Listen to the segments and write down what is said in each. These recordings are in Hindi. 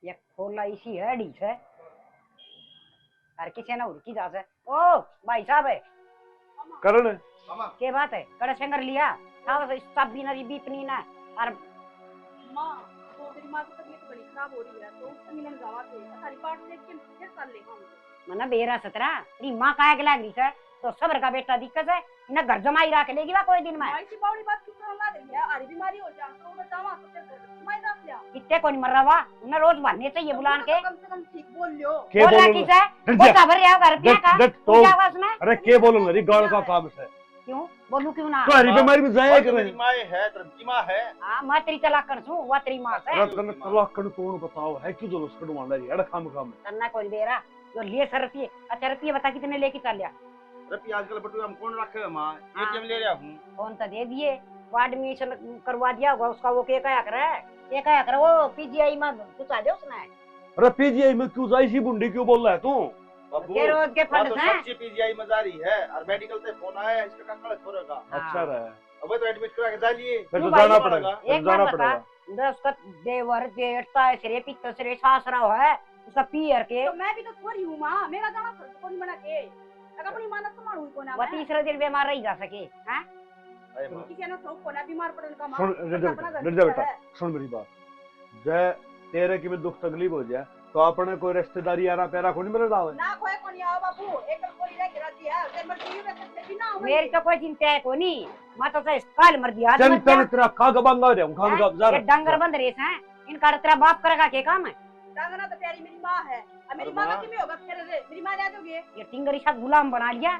ये खोला इसी है डी से हर किसी ने उड़की जा से ओ भाई साहब है करण के बात है कड़े संगर लिया था सब भी नरी बीतनी ना और मां तो तेरी मां की तबीयत बड़ी खराब हो रही है तो उससे मिलन जावा थे सारी बात देख के फिर कर ले हम मना बेरा सतरा तेरी मां काहे के लागी से तो सबर का बेटा दिक्कत है ना घर जमाई रख लेगी वा कोई दिन में भाई की बावड़ी बात क्यों करना रही है अरे बीमारी हो जा तो मैं जावा तो फिर जमाई रख लिया कितने को नहीं मर रहा वा उन्हें रोज बनने चाहिए बुलान के कम से कम ठीक बोल लियो के बोला बोलो किस है वो खबर रहा घर पे का तो क्या आवाज में अरे के बोलो मेरी गाल का काम है क्यों बोलू क्यों ना तो हरी बीमारी में जाया कर मेरी माँ है तेरी माँ है हां मैं तेरी तलाक कर छू वो तेरी मां से रतन तलाक कर कौन बताओ है क्यों जुलूस कढवाना रे अड़ काम काम तन्ना कोई बेरा जो लिए सर रुपये अच्छा रुपये बता कितने लेके चल लिया रपी आजकल बटुए हम कौन रखे माँ एटीएम ले रहा हूँ फोन तो दे दिए वो एडमिशन करवा दिया होगा उसका वो क्या करे ये क्या करे वो पीजीआई में कुछ आ जाओ उसने अरे पीजीआई में क्यों जाई सी बुंडी क्यों बोल रहा है तू बाबू के रोज के फंड तो हैं सच्ची पीजीआई में जा रही है और मेडिकल से फोन आया है इसका कल छोड़ेगा अच्छा रहा अब तो एडमिट करा के जा लिए फिर तो क्यों भाई जाना ये पड़ेगा एक फिर बार जाना बता पड़ेगा उसका देवर जेठता सिरे पित्त सिरे सासरा है उसका पीयर के तो मैं भी तो छोरी हूं मां मेरा जाना खर्च कोनी बना के अगर अपनी मां ना संभालू को ना वो तीसरे दिन बीमार रह जा सके हैं अरे माँ किसी ने तो को ना बीमार पड़न का मां सुन रट जा बेटा सुन मेरी बात जय तेरे की भी दुख तकलीफ हो जाए तो अपने कोई रिश्तेदारी आरा पैरा को नहीं मिल रहा है ना कोई कोनी आओ बाबू एक कोई रह के रहती है ते मर्जी में से भी ना हो मेरी तो कोई चिंता है कोनी मैं तो काल मर दिया चल चल तेरा खाग बंगा रे खाग जा ये डंगर बंद रेस हैं इनका तेरा बाप करेगा क्या काम है डांगना तो प्यारी मेरी मां है अब मेरी मां का किमें होगा फिर मेरी मां ले दोगे ये टिंगरी साथ गुलाम बना लिया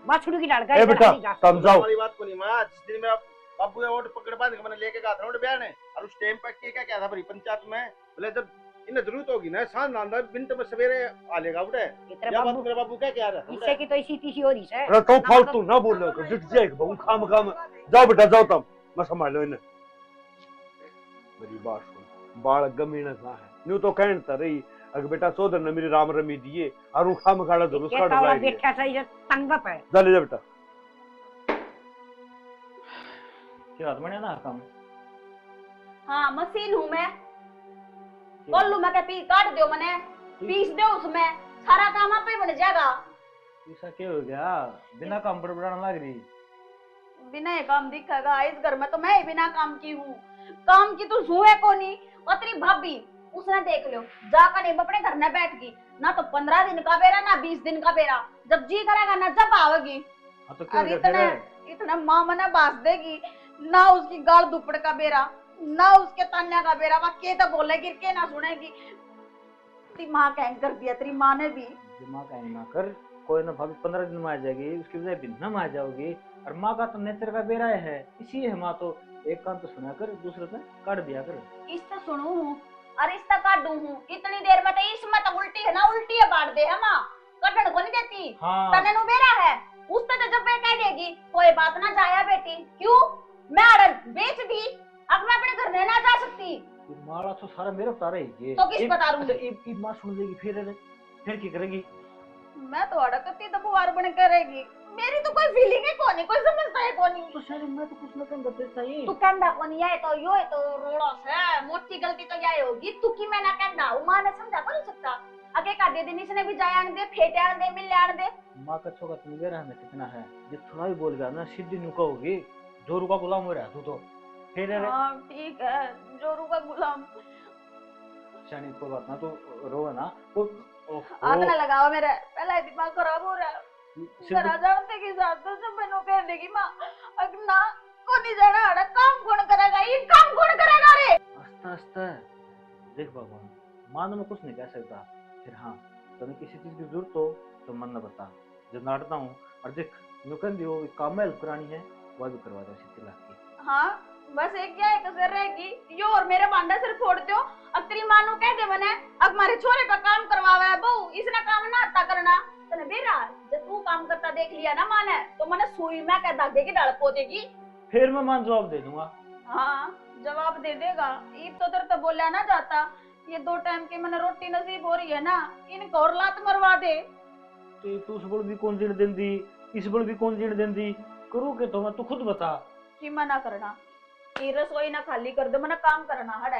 बछड़ू की लड़का ए बेटा समझाओ हमारी बात को नहीं माँ जिस दिन मेरा बाबू ने वोट पकड़ बांध के मैंने लेके गया था वोट बयान है और उस टाइम पे क्या था भरी पंचायत में बोले जब इन्हें जरूरत होगी ना सांझ नांदा बिंत में सवेरे आ लेगा उठे तेरे या बात बाबू मेरे बाबू क्या कह रहा है इससे की तो इसी तीसी हो रही है अरे तो फालतू ना बोलो कर जिट जाए बहु खाम खाम जाओ बेटा जाओ तुम मैं संभाल लो इन्हें मेरी बात सुन बाल गमीना सा है न्यू तो कहता रही अगर बेटा चौधर ने मेरी राम रमी दिए और वो खाम खाड़ा जरूर ये काट तावा लाएगी देखा सही है तंगप है जा ले जा बेटा क्या बने ना काम हां मशीन हूं मैं बोल लूं मैं के पी काट दो मने पीस दो उसमें सारा काम आप ही बन जाएगा ऐसा क्या हो गया बिना काम पर बढ़ाने लग रही बिना ये काम दिखेगा इस घर में तो मैं ही बिना काम की हूँ काम की तो सुए को नहीं और तेरी भाभी उसने देख लो जाकर नहीं अपने घर में बैठ गई ना तो 15 दिन का बेरा ना 20 दिन का बेरा जब जी करेगा ना जब आवेगी हाँ तो क्यों अरे गया इतना माँ मने बास देगी ना उसकी गाल दुपड़ का बेरा ना उसके तान्या का बेरा वह के तो बोले गिर के ना सुनेगी तेरी माँ कह कर दिया तेरी माँ ने भी दिमाग का ना कर कोई ना भाभी 15 दिन में आ जाएगी उसकी बजाय दिन में आ जाओगी और माँ का तो नेचर का बेरा है इसी है माँ तो एक काम तो सुना कर दूसरे पे काट दिया कर इससे सुनू हूँ और इससे काटू हूँ इतनी देर में तो इसमें तो उल्टी है ना उल्टी है बांट दे है माँ कटन को नहीं देती हाँ तने नु बेरा है उस तो जब मैं कह देगी कोई बात ना जाया बेटी क्यों मैं अड़न बेच दी अब मैं अपने घर नहीं ना जा सकती ये माला तो सारा मेरे बता रही है तो किस बता दूंगी? अच्छा एक माँ सुन लेगी फिर क्या करेगी मैं तो अड़कती तो बुआर बन करेगी मेरी तो कोई फीलिंग है कोनी कोई समझता है कोनी तो शायद मैं तो कुछ ना कर देता ही तू कहंदा कोनी है तो यो है तो रोड़ा से मोटी गलती तो यही होगी तू की मैं ना कहंदा मां ने समझा को नहीं सकता आगे का दे दिन इसने भी जाया आने दे फेटे आने दे मिल आने दे माँ का छोका तुम गया रहना कितना है जब थोड़ा भी बोल गया ना सीधी नुका होगी जोरू का गुलाम हो रहा तू तो फिर हां ठीक है जोरू का गुलाम शानी कोई बात ना तो रो ना तो आग ना लगाओ मेरे पहले दिमाग खराब हो रहा है जरा जानते की साथ तो सब मैंने कह देगी मां अग ना को नहीं जाना अड़ा काम कौन करेगा ये काम कौन करेगा रे आस्ता आस्ता देख बाबा मां ने कुछ नहीं कह सकता फिर हाँ तुम्हें किसी चीज की जरूरत हो तो मन न बता जब नाटता हूँ और देख नुकन दी वो काम में हेल्प करानी है वह भी करवा दो 70 लाख की हाँ बस एक क्या एक असर रहेगी यो और मेरे बांडा सिर फोड़ दो अब तेरी मां नु कह दे मने अब हमारे छोरे का काम करवावा है बहू इसने काम ना आता करना तने बेरा जब तू काम करता देख लिया ना मां ने तो मने सुई में कह धागे की डाल पोतेगी फिर मैं मान जवाब दे दूंगा हाँ जवाब दे देगा ईद तो तेरे तो बोला ना जाता ये 2 टाइम की मैंने रोटी नसीब हो रही है ना इनको और लात मरवा दे तो तू उस बड़ भी कौन जीण देंदी इस बड़ भी कौन जीण देंदी करू के तो मैं तू खुद बता कि मना करना ये रसोई ना खाली कर दो मना काम करना हट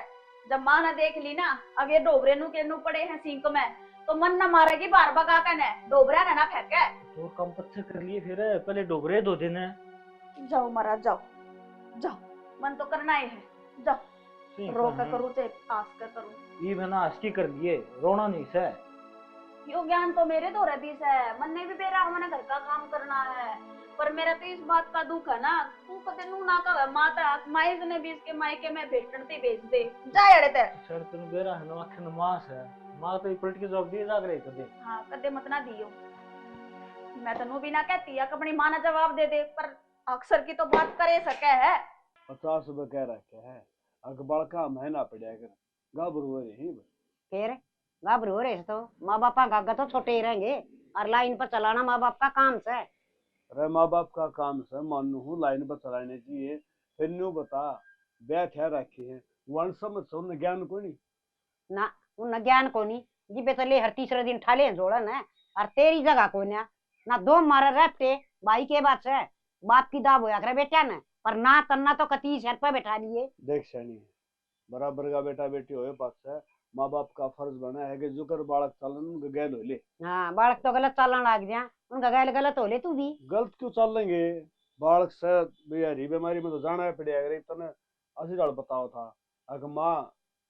जब माँ ने देख ली ना अब ये डोबरे नु के नु पड़े हैं सिंक में, तो मन न मारेगी बार बगा कर ने डोबरा ना फेंके। तो काम पत्थर कर लिए फिर पहले डोबरे दो दिन है। जाओ महाराज जाओ जाओ, मन तो करना ही है, जाओ रो कर करूँ चाहे आस कर करूँ। ये बना आस्की कर लिए, रोना नहीं से। यो ज्ञान तो मेरे तो रदीस है, मन ने भी बेरा मैंने घर का काम करना है, पर मेरा तो इस बात का दुख है ना, तू कदे नू ना कवे माता माइज ने भी इसके मायके में भेटते भेज दे जा अड़े ते। सर तेनु बेरा है ना आखन मास है, मां तो पलट के जवाब दिए जाग रहे कदे। हां कदे मत ना दियो, मैं तनु भी ना कहती है अपनी मां ना जवाब दे दे, पर अक्सर की तो बात करे सके है। 50 रुपए कह रखे है, अखबार का महीना पड़ा कर गाबरू हो रही। फिर घबरू हो रहे तो माँ बापा का तो छोटे ही रहेंगे, और लाइन पर चलाना माँ बाप का काम से। अरे माँ बाप का काम से मानू हूँ लाइन पर चलाने चाहिए, फिर न्यू बता ब्याह थे रखी है वन समझ सो न ज्ञान को नहीं ना उन ज्ञान को नहीं जिबे तो ले हर तीसरे दिन ठाले जोड़न है, और तेरी जगह को ना दो मारे रखते भाई के बात से बाप की दाब होया करे बेटा ने, पर ना तन्ना तो कती सर पे बैठा लिए। देख सैनी बराबर का बेटा बेटी हो पास है, माँ बाप का फर्ज बना है कि जुकर बालक चलन उनके गैल हो ले। हाँ बालक तो गलत चलने लग जा, उनका गैल गलत हो ले तू भी। गलत क्यों चल लेंगे बालक से बिहारी बीमारी में तो जाना है पड़ेगा। अगर तने असी डाल बताओ था अगर माँ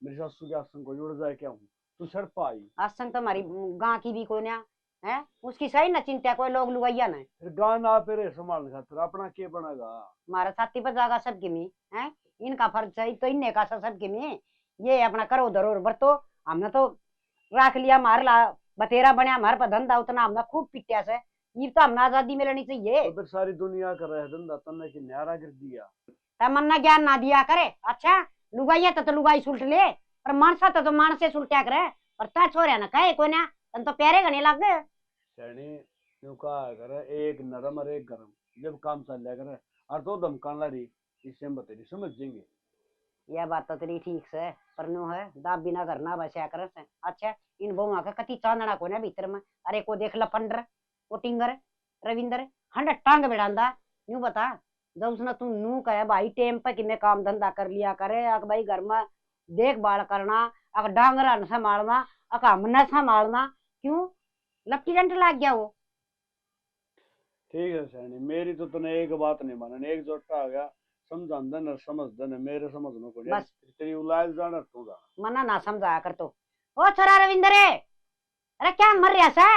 मेरी सासू के आसन को जुड़ जाए क्या हूँ तू सर पाई आसन तो हमारी गां की भी कोई ना है, उसकी सही ना चिंता कोई लोग लुगाइया ना फिर गान आप संभालने खातिर अपना के बनेगा। हमारा छाती पर जागा सबके में है, इनका फर्ज है तो इनने का सबके में ये अपना करो धरो बरतो। हमने तो रख लिया मार ला बतेरा बनया हमारे पर धंधा उतना हमने खूब पिटिया से, ये तो हमने आजादी मिलनी चाहिए। उधर सारी दुनिया कर रहे धंधा तन्ने की न्यारा कर दिया तमन्ना ज्ञान ना दिया करे। अच्छा लुगाइया तो लुगाई सुलट ले, पर मानसा तो मानसे सुलटा करे, पर ता छोरा ना कहे कोई ना तन तो प्यारे गने लग गए। सैनी यूं कहा करे एक नरम और एक गरम जब काम चल लिया करे और तो धमकान ला रही इससे हम बतेरी समझ जाएंगे। यह बात तो तेरी ठीक से, पर नो है दाब बिना करना बचा कर से। अच्छा इन बहुआ का कति चांदना को ना भीतर में, अरे को देख ला पंडर वो टिंगर रविंदर हंड टांग बिड़ांदा यूं बता जब उसने तू नू कहे भाई टेम पे कि मैं काम धंधा कर लिया करे, अक भाई घर में देखभाल करना, अक डांगरा न संभालना, अक हमने संभालना, क्यों लपटी डंट लग गया वो। ठीक है सैनी मेरी तो तने एक बात नहीं मानने एक जोटा आ गया समझान देना समझ देना मेरे समझने को बस तेरी उलाइल जाना तू जा मना ना समझाया कर तो। ओ छोरा रविंदर अरे क्या मर रहा सा?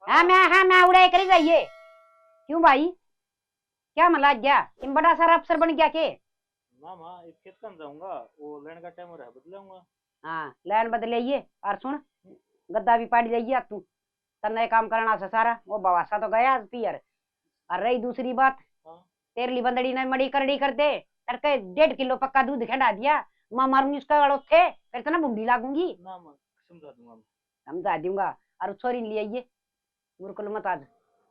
हाँ मैं उड़ाई करी जाइए। क्यों भाई क्या मला गया तुम बड़ा सारा अफसर बन गया के? मामा एक खेत कम जाऊंगा, वो लेने का टाइम हो रहा है बदलाऊंगा। हाँ लैंड बदलिए और सुन गद्दा भी पाड़ी जाइए तू तन्ने काम करना से सारा वो बवासा तो गया पियर। और रही दूसरी बात तेरली बंदड़ी ने मड़ी करड़ी कर दे करके 1.5 किलो पक्का दूध खड़ा दिया मां मारूंगी उसका गड़ो थे फिर तो ना बुंडी लागूंगी। समझा दूंगा समझा दूंगा और छोरी ले आइए मुरकुल मत आज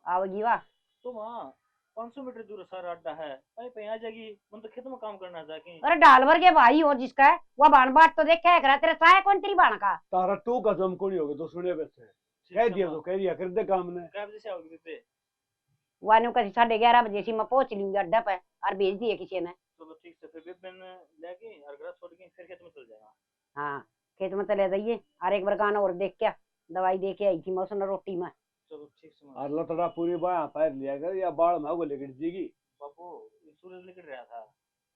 आओगी वाह। तो मां 500 मीटर दूर सारा अड्डा है, पे आ जाएगी, मन तो खेत में काम करना जाके। अरे डाल भर के भाई हो जिसका है वो बाण बाट तो देखा है करा तेरा चाय कौन तेरी बाण का तारा टू का जमको नहीं होगा तो सुने वैसे कह दिया तो कह दिया कर दे काम ने कब जैसे आओगे देते वानु कभी 11:30 बजे सी मैं पहुंच लूंगी अड्डा पे और भेज दिए किसी ने। चलो ठीक से फिर बेबन लेके और घर छोड़ के फिर खेत में चल जाएगा। हाँ खेत में चले जाइए और एक बार गाना और देख क्या दवाई दे के आई थी मौसम रोटी में। चलो ठीक से और लतड़ा पूरी बाया पैर लिया कर या बाढ़ में होगा लेकर जीगी बाबू सूरज निकल रहा था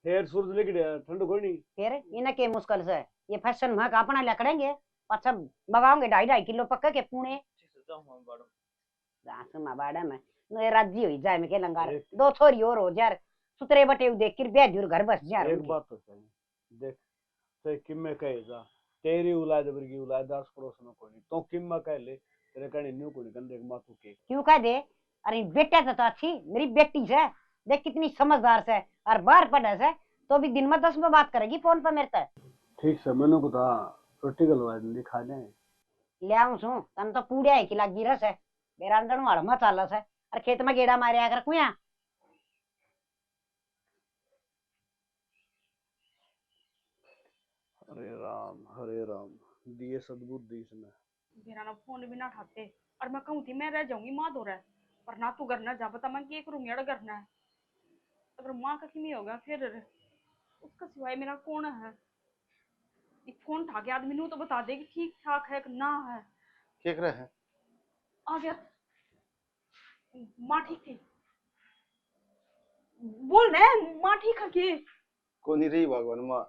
फिर सूरज लेकर गया ठंड कोई नहीं फिर इन्हें के मुश्किल से ये फैशन में अपना लकड़ेंगे अच्छा बगाओगे 2.5 किलो पक्के के पूणे ठीक से जाऊं हम बाड़ो दास में बाड़ा में नो राजी होई जाए में के लंगार दो छोरी और हो यार सुतरे बटे देख कर ब्याह दूर घर बस जा एक बात तो सही देख ते किम्मे कहे जा तेरी औलाद वर्गी औलाद 10 पड़ोस में कोई नहीं तो किम्मा कह ले तेरे कने न्यू कोनी गंदे माथू के क्यों कह दे। अरे बेटा तो अच्छी मेरी बेटी से देख कितनी समझदार से और बाहर पढ़ा से तो भी दिन में 10 में बात करेगी फोन पर मेरे तक। ठीक से मैंने को था रोटी गलवा दे खा जाए ले आऊं सु तन तो पूड़े है कि लगी रस है मेरा अंदर वाला मसाला से और खेत में गेड़ा मारे आकर कुया हरे राम दिए सद्बुद्धि इसमें मेरा ना फोन भी ना उठाते और मैं कहूँ थी मैं रह जाऊंगी माँ दो रह पर ना तू करना जा बता मैं क्या करूंगी अड़ करना है अगर माँ का किमी होगा फिर उसका सिवाय मेरा कौन है? एक फोन उठा के आदमी नू तो बता दे कि ठीक ठाक है कि ना है। क्या कर रहा है? आ गया। माँ ठीक थी? बोल ना, माँ ठीक है कि? कौन नहीं रही भगवान माँ?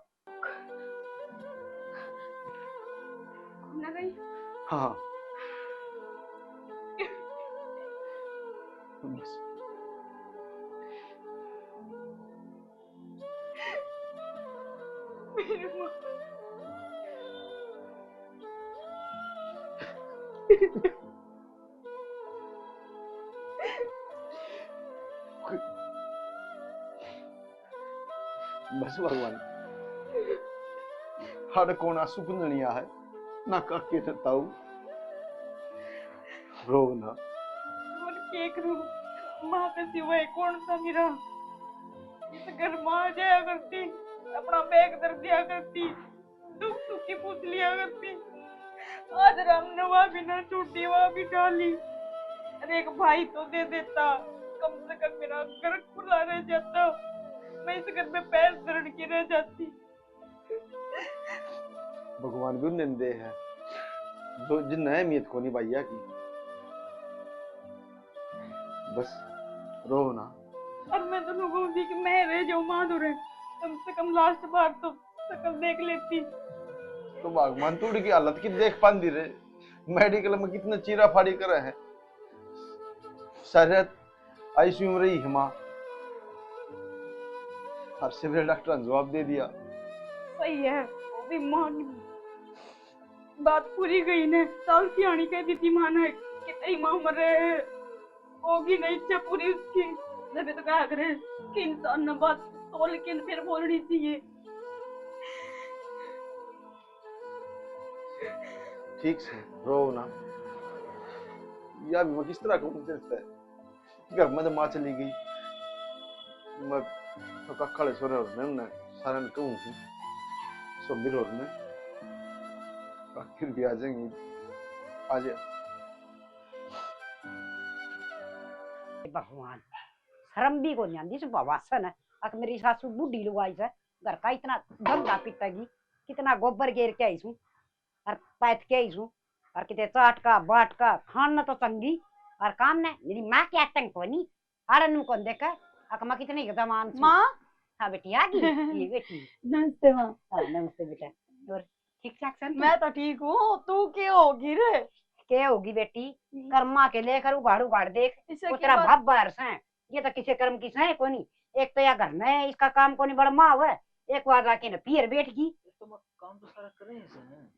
ना गई? हाँ बस मेरी माँ। बस भगवान हर कौन आंसू पुंजनिया है ना काके ताऊ रो ना। बोल के करूं? माँ के सिवाय कौन था मेरा? इस घर माँ जाया करती, अपना बैग धर दिया करती, दुख सुख की पूछ लिया करती। आज रामनवा बिना छुट्टी वहाँ बिठा ली। अरे एक भाई तो दे देता, कम से कम मेरा घर खुला रह जाता, मैं इस घर में पैर धर के रह जाती। भगवान भी निंदे है जो जिन अहमियत को नहीं भैया की। बस रो ना। और मैं तो लोगों की कि मैं रह जाऊं माधुर, कम से कम लास्ट बार तो शकल देख लेती। तो भगवान तू की हालत की देख पांदी रे, मेडिकल में कितना चीरा फाड़ी करे है, शरीर आईसीयू में रही है माँ। हर सिविल डॉक्टर ने जवाब दे दिया। सही है, वो भी माँ की बात पूरी गई ने। साल सियाणी कह दी थी माँ ने कि तेरी माँ मर रहे है, होगी नहीं इच्छा पूरी उसकी। जब तो कहा करे कि इंसान ने बात तोल के फिर बोलनी चाहिए। ठीक से रो ना यार, मैं किस तरह कहूँ तेरे से? घर में तो माँ चली गई, मैं तो कखड़े सोरे और ने सारे ने कहूँ हूँ सोबिर और ने फिर भी आ जाएंगी। आ जा भगवान शर्म भी को नहीं आंदी से बवासन है। अक मेरी सासू बूढ़ी लुगाई से घर का इतना गंदा पिटेगी, कितना गोबर घेर के आई हूँ और पैथ के आई हूँ और कितने चाट का बाट का खाना तो चंगी और काम ने मेरी माँ की आतंक को नहीं आड़न कौन देखा अक माँ कितनी जमान छू। माँ हाँ बेटी आ गई ये बेटी। नमस्ते माँ। हाँ नमस्ते बेटा। और ठीक ठाक सन? मैं तो ठीक हूँ, तू क्या होगी रे? क्या होगी बेटी, कर्मा के लेकर उगाड़ उगाड़ देख इसे वो की तेरा बात- भाप बाहर से है। ये तो किसी कर्म की है को नहीं। एक तो या घर में है, इसका काम को नहीं बड़ा माँ हुआ, एक बार जाके न पियर बैठ गई। तो मैं काम तो सारा करे हैं सर,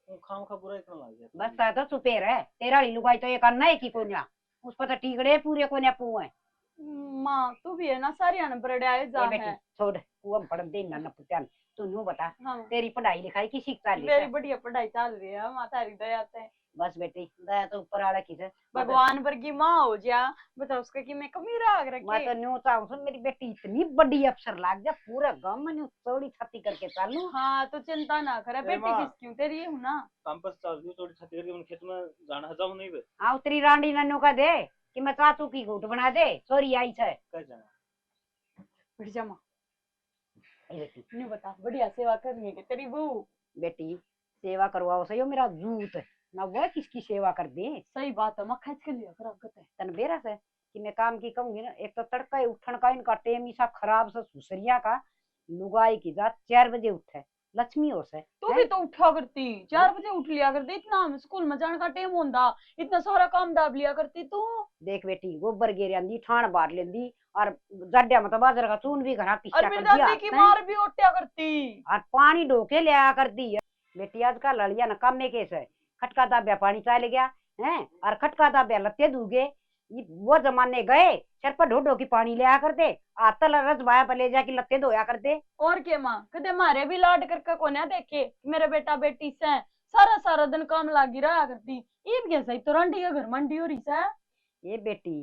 वो खाम खा बुरा इतना लग गया। बस ता तो सुपेर है तेरा लुगाई तो ये करना है की को ना उस पर तो टीकड़े पूरे को ना पू है। माँ तू भी है ना, सारी अनपढ़ जा ये बेटी है। छोड़ वो पढ़ दे ना पुत्यान। तू नु बता हाँ, तेरी पढ़ाई लिखाई की शिक्षा ली मेरी है? बढ़िया पढ़ाई चल रही है माँ, तारी दया से। बस बेटी दया तो ऊपर वाला की है। भगवान पर की माँ हो जा, बता उसका कि मैं कमी राग मैं रखी। तो न्यू चाहूँ सुन मेरी बेटी इतनी बड़ी अफसर लाग जा पूरा गांव में न्यू चौड़ी छाती करके चालू। हाँ तो चिंता ना करे, बेटी माँ। किस क्यों तेरी हूँ ना। कैंपस चाल रही थोड़ी छाती करके मन खेत में जाना जाऊं नहीं बे हाँ उतरी रांडी नन्नू का दे कि मैं चाचू की घूट बना दे चोरी आई है। कह जाना। बैठ जा माँ, ए बेटी नहीं बता बढ़िया सेवा करनी है कि तेरी बहू। बेटी सेवा करवाओ सही हो मेरा जूत ना वह किसकी सेवा कर दे। सही बात है माँ, खींच के लिया कर अगत है। तन बेरा से कि मैं काम की कहूंगी ना, एक तो तड़का ही उठन का इनका टेम ऐसा खराब से सुसरिया का लुगाई की जात 4 बजे उठे लक्ष्मी हो से। तू भी तो उठा करती, 4 बजे उठ लिया करती, इतना स्कूल में जाने का टाइम होता, इतना सारा काम दाब लिया करती तू। देख बेटी गोबर गेर आंदी ठाण बार लेंदी और जड्डा मतलब बाजार का चून भी घरा और पिस्सा मेरी कर दिया दादी की मार भी उठा करती। और पानी ढोके ले आया कर दी है। बेटी आज का लड़िया न काम में कैसे खटका दाब्या पानी चाल गया है और खटका दाब्या लत्ते दूगे वो जमाने गए सर पर ढो ढो की पानी ले आया करते आतल रस भाया पर ले जाके लत्ते धोया करते। और के माँ कदे मारे भी लाड करके को ना देखे मेरे बेटा बेटी से सारा सारा दिन काम लागी रहा करती। ये भी कैसा तो रांडी के घर मंडी हो रही से। ये बेटी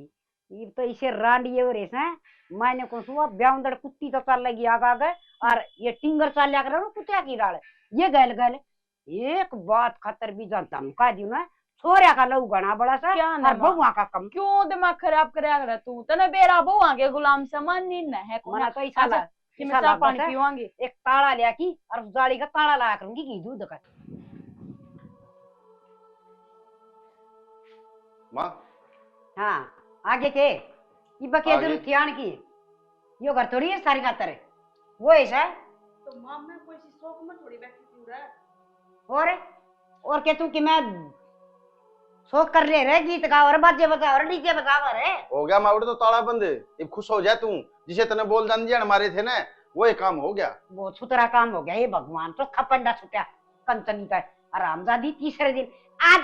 ये तो इसे रांडिये हो रहे हैं। मैंने कौन सुआ ब्याउंदड़ कुत्ती तो चल लगी आगा गए और ये टिंगर चाल लिया कर कुत्तिया की डाल ये गैल गैल एक बात खतर भी जान धमका दी ना छोरिया का लहू घना बड़ा सा क्या और ना बहुआ का कम क्यों दिमाग खराब करे कर तू तने बेरा बहु आगे गुलाम सामान नी न है मना तो ऐसा कि मैं ऐसा चाय लागत पानी है। पीवांगे। एक ताला लिया की और उस जाली का ताला लाया करूंगी घी दूध का। माँ हाँ आगे के ये बके आगे? जरूर ध्यान की यो घर थोड़ी है सारी खातर है वो ऐसा है। तो माँ मैं कोई सी शौक में थोड़ी बैठी हूँ रे। और कह तू कि मैं शौक कर रहे गीत गा और बाजे बजा और डीजे बजा रहे। हो गया मावड़े तो ताला बंद है। अब खुश हो जाए तू, जिसे तने बोल जान दिया मारे थे ना, वो एक काम हो गया। वो छुतरा काम हो गया ये भगवान तो खपंडा छुट्या कंचनी का आरामजादी तीसरे दिन आ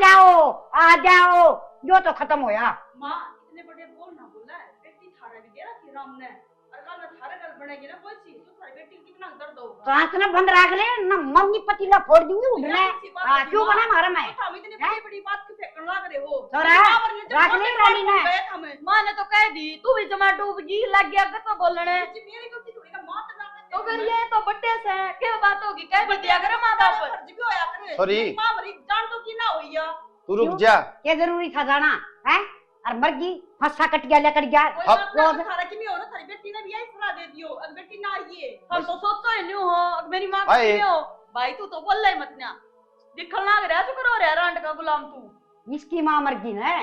जाओ यो तो खत्म होया। माँ इतने बड़े बोल ना बोला है, बेटी थारा भी दे रखी राम ने, और कल में थारे घर बनेगी ना कोई चीज तो थारी बेटी को कितना दर्द होगा। सांस ना बंद रख ले ना मम्मी पतीला फोड़ दूंगी उड़ने। क्यों बना मारा मैं हम इतनी बड़ी बड़ी बात क्यों फेंकने लग रहे हो? छोरा रख ले रोली ने। माँ ने तो कह दी तू भी जमा डूब गई लग गया तो बोलने। मेरी गलती थोड़ी ना, माँ तो ना तो फिर ये तो बड्डे से क्या बात होगी, कह भी दिया करे माँ बाप। फर्ज भी होया करे। सॉरी। माँ भरी जान तो की ना हुई या तू रुक जा। ये जरूरी था जाना है और मर गई फंसा कट गया लेकर गया। कोई बात ना, थारा की भी हो ना, थारी बेटी ने भी यही सलाह दे दियो, अगर बेटी ना आइए हम तो सोचो ही नहीं हो अब मेरी माँ भाई। की हो। भाई तू तो बोल रही मत ना, दिखल ना रहा तू करो रहा रांड का गुलाम तू। इसकी माँ मर गई ना।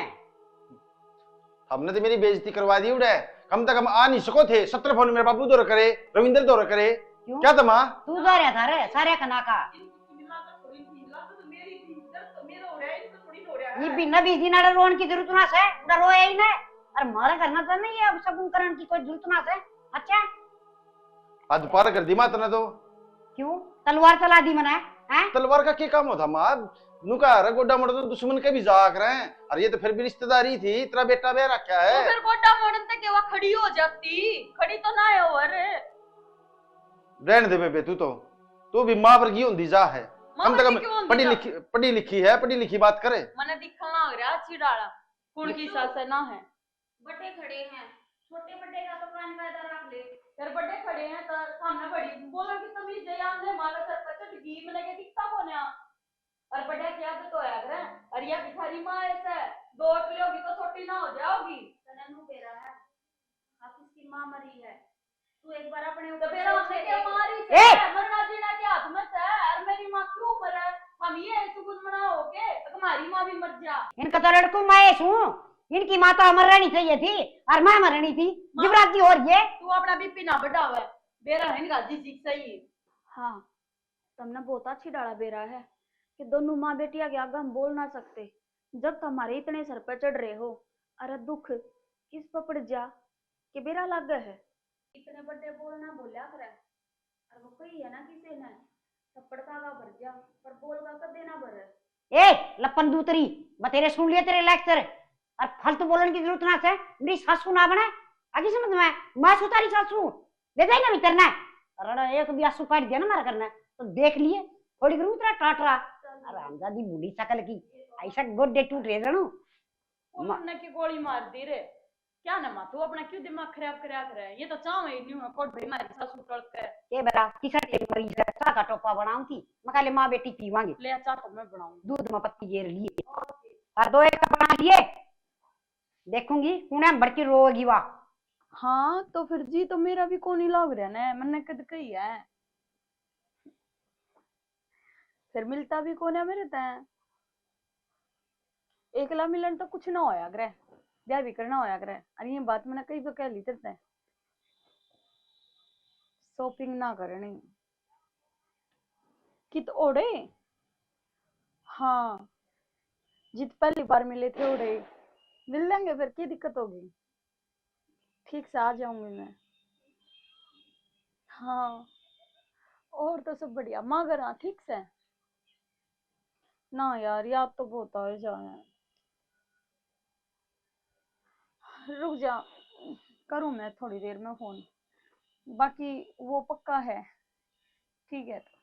हमने तो मेरी बेइज्जती करवा दी उड़े। कम तक हम आ नहीं सको थे। 17 फोन मेरे बाबू दौरा करे, रविंद्र दौरा करे। क्यों क्या था माँ? तू जा रहा था रे सारे कना का मेरी थी दर्द तो मेरा हो रहा है, इनको थोड़ी हो रहा ये है। बिना 20 दिन आड़े रोन की जरूरत ना से उड़ा रोया ही ना और मारा करना तो नहीं है अब सगुन करण की कोई जरूरत ना से। अच्छा आज पार कर दी माँ तने तो। क्यों तलवार चला दी मना है तलवार का क्या काम होता माँ? नुका रहा गोड्डा मोड़ तो दुश्मन के भी जाक रहे हैं। और ये तो फिर भी रिश्तेदारी थी, तेरा बेटा बे रखा तो है। फिर गोड्डा मोड़न तक वो खड़ी हो जाती, खड़ी तो ना है वो रे। रहने दे बेबे, तू भी माँ पर की होंदी जा है। कम से कम पढ़ी लिखी बात करे। मने दिखल ना हो रहा अच्छी डाला कौन की सास है ना है। बड़े खड़े हैं, छोटे बड़े का तो कान पैदा रख ले। फिर बड़े खड़े हैं तो सामने बड़ी बोला कि तमीज है हमने मारा सर पर चढ़ गई मैंने के दिखता कोने और बड़े क्या तो है करे और ये भिखारी माँ ऐसा दो अकली होगी तो छोटी ना हो जाओगी। तननु पेरा है, हाफिज की माँ मरी है, तू एक बार अपने तो फिर हमने क्या मारी ए! से मरना जीना के हाथ में से और मेरी माँ क्यों मरे हम ये सुगुन मना हो के तो तुम्हारी माँ भी मर जा। इनका तो लड़को मैं हूँ इनकी माता अमर रहनी चाहिए थी और मैं मरनी थी युवराज जी। और ये तू अपना बीपी ना बढ़ावे बेरा है इनका जी सीख सही। हाँ तुमने बहुत अच्छी डाला बेरा है कि दोनों माँ बेटिया के आगे हम बोल ना सकते जब तुम्हारे इतने सर पे चढ़ रहे हो। अरे दुख किस पर पड़ जा कि बेरा लग गए है, इतने बड़े बोल ना बोलिया करे और वो कही है ना किसी ने थप्पड़ का भर जा पर बोल का कदे ना भरे। ए लपन दूतरी बतेरे सुन लिए तेरे लेक्चर और फालतू बोलने की जरूरत ना से। मेरी सासू ना बने आगे समझ में मैं सुतारी सासू ले जाए ना भीतर ना। अरे एक भी आंसू काट दिया ना मारा करना तो देख लिए थोड़ी करूँ तेरा टाटरा। अरे हमजादी बूढ़ी शकल की ऐसा गोड्डे टूट रहे जानू। उन्होंने की गोली मार दी रे क्या ना माँ तू अपना क्यों दिमाग खराब करा करे। ये तो चाव ही नहीं है कोट भाई मारी सासू टलक है ये बेटा किसा टेप मरी है चा का टोपा बनाऊं थी मैं कहले माँ बेटी पीवांगे ले अच्छा तो मैं बनाऊं दूध में पत्ती जेर लिए और 2 एक बना लिए देखूंगी कुने बड़की रोगी वाह। हाँ तो फिर जी तो मेरा भी कौन ही लग रहा है मैंने कद कही है फिर मिलता भी कौन है मेरे तय एकला मिलन तो कुछ ना होया ग्रह ब्याह भी करना होया ग्रह। अरे ये बात मैंने कई बार कह ली तेरे शॉपिंग ना करनी कित ओढ़े। हाँ जित पहली बार मिले थे ओढ़े मिल लेंगे फिर क्या दिक्कत होगी। ठीक से आ जाऊंगी मैं। हाँ और तो सब बढ़िया मगर हाँ ठीक से ना यार याद तो बहुत आ जाए। रुक जा करूँ मैं थोड़ी देर में फोन बाकी वो पक्का है ठीक है। तो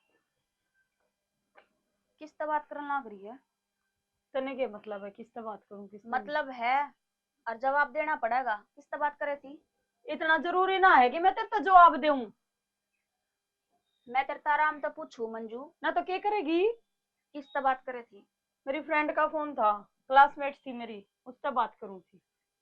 किस तरह बात करने लग रही है तने के मतलब है किस तरह बात करूं किस मतलब है और जवाब देना पड़ेगा किस तरह बात करे थी। इतना जरूरी ना है कि मैं तेरे तो जवाब दूं मैं तेरे आराम तो पूछू मंजू ना तो क्या करेगी। किस तरह बात करे थी। मेरी फ्रेंड का फोन था क्लासमेट थी मेरी उससे बात करूं थी।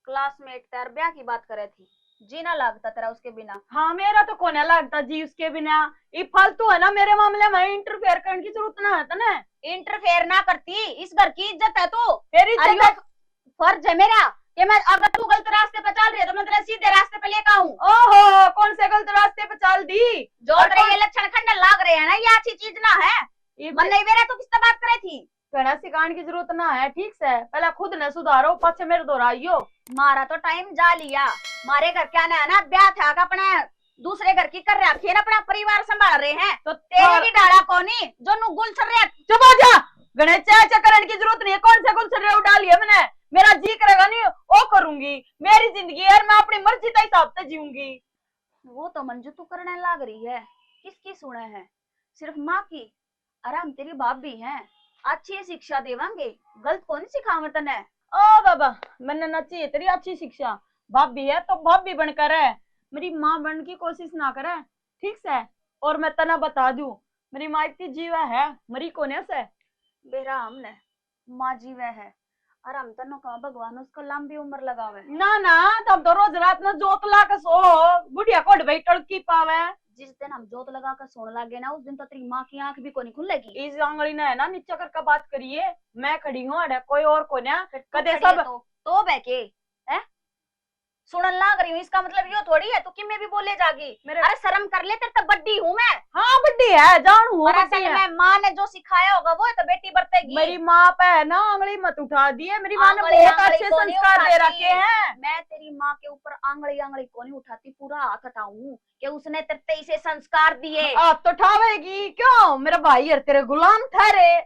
क्लासमेट तेरे ब्याह की बात करे थी जीना लगता तेरा उसके बिना। हाँ मेरा तो कोने लगता जी उसके बिना। ये फालतू है ना मेरे मामले में, इंटरफेयर करने की जरूरत ना है तने। इंटरफेयर ना करती, इस घर की इज्जत है तू। तेरी अरे इज्जत यो फर्ज है मेरा कि मैं, अगर तू गलत रास्ते पे चल रही है तो मैं तेरे सीधे रास्ते पे लेकर आऊं। ओहो, कौन से गलत रास्ते पे चल दी? जो तेरे ये लक्षण खंडन लाग रहे हैं ना, ये अच्छी चीज ना है। ये मन नहीं मेरा, तू किससे बात करे थी? कहना सिखाने की जरूरत ना है, ठीक से पहले खुद ने सुधारो, पाछे मेरे दोहराइयो। मारा तो टाइम जा लिया। मारे घर क्या ना है ना, ब्याह था अपने दूसरे घर की कर रहे हैं, अपना परिवार संभाल रहे हैं। तो तेरे की डाला कौनी जो नु गुल छर रहे। चुप हो जा, गणेश चाचा करने की जरूरत नहीं है। कौन से गुल छर्रे डाली है मैंने? मेरा जी करेगा नहीं वो करूंगी, मेरी जिंदगी है, मैं अपनी मर्जी के हिसाब से जीऊंगी। वो तो मंजू तू करने लग रही है, किसकी सुने है? सिर्फ माँ की। अरे हम तेरी भाभी हैं, अच्छी शिक्षा देवांगे, गलत कौन सिखावे तने। ओ बाबा, मैंने ना चाहिए तेरी अच्छी शिक्षा। भाभी है तो भाभी बनकर है, मेरी माँ बनने की कोशिश ना करे, ठीक से। और मैं तना बता दूं, मेरी माँ इतनी जीवा है, मरी कोने से। बेरा हमने माँ जीवे है, और हम तनो कहा भगवान उसको लंबी उम्र लगावे। ना ना, तब तो रोज रात में जोत ला के सो, बुढ़िया कोट भाई टड़की पावे। जिस दिन हम जोत लगा कर सोने लगे ना, उस दिन तो तेरी माँ की आंख भी कोनी खुलेगी। इस आंगली ने है ना नीचे करके बात करिए, मैं खड़ी हूँ अड़े, कोई और को ना कदे खड़ी है सब। तो बैके है सुनन लाग रही हूँ, इसका मतलब यो थोड़ी है तू कि मैं भी बोले जागी। मेरे अरे शर्म कर ले, तेरे तो बड्डी हूँ मैं। हाँ बड्डी है, जान हूँ और बड्डी असल है। में माँ ने जो सिखाया होगा वो तो बेटी बरतेगी। मेरी माँ पे है ना आंगली मत उठा दिए, मेरी माँ ने आंगली बहुत आंगली अच्छे को नहीं संस्कार दे उठाती। रखे हैं। मैं तेरी माँ के ऊपर आंगली आंगली को नहीं उठाती, पूरा हाथ हटाऊं कि उसने तेरे से संस्कार दिए। आप तो उठावेगी क्यों? मेरा भाई है, तेरे गुलाम ठहरे,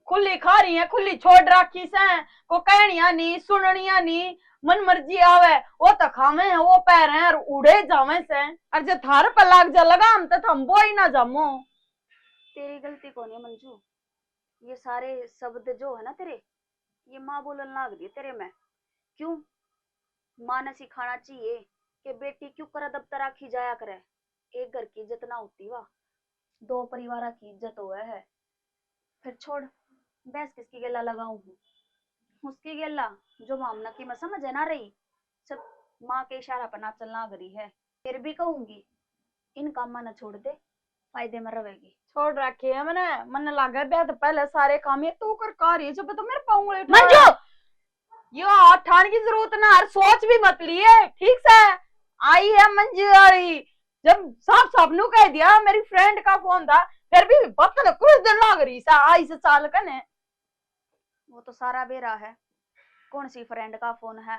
खुली खा रही है, खुली छोड़ रखी से, को कहनिया नहीं सुननिया नहीं, मन मर्जी आवे वो तो खावे है, वो पैर है और उड़े जावे से। और जो थार पर लाग जा लगा हम तो थम वो ही ना जमो। तेरी गलती कौन है मंजू? ये सारे शब्द जो है ना तेरे, ये माँ बोलन लाग रही है तेरे में। क्यों? माँ ने सिखाना चाहिए कि बेटी क्यों कर दफ्तर राखी जाया करे। एक घर की इज्जत ना होती वाह, दो परिवार की इज्जत हुआ है। फिर छोड़, बहस किसकी गेला लगाऊं हूँ? उसकी गेला जो मामला की मैं समझ है ना रही, सब माँ के इशारा पर ना चलना गरी है। फिर भी कहूंगी इन काम न छोड़ दे, फायदे में रहेगी। छोड़ रखे है मैंने, मन लगा ब्याह तो पहले सारे काम ये तू कर रही है, जब तो मेरे पाँव मंजू यो हाथ ठाने की जरूरत ना, और सोच भी मत लिए, ठीक से। आई है मंजू वाली, जब साफ साफ नु कह दिया मेरी फ्रेंड का फोन था, फिर भी पता नहीं कुछ दिन लग रही सा आई से साल कने। वो तो सारा बेरा है, कौन सी फ्रेंड का फोन है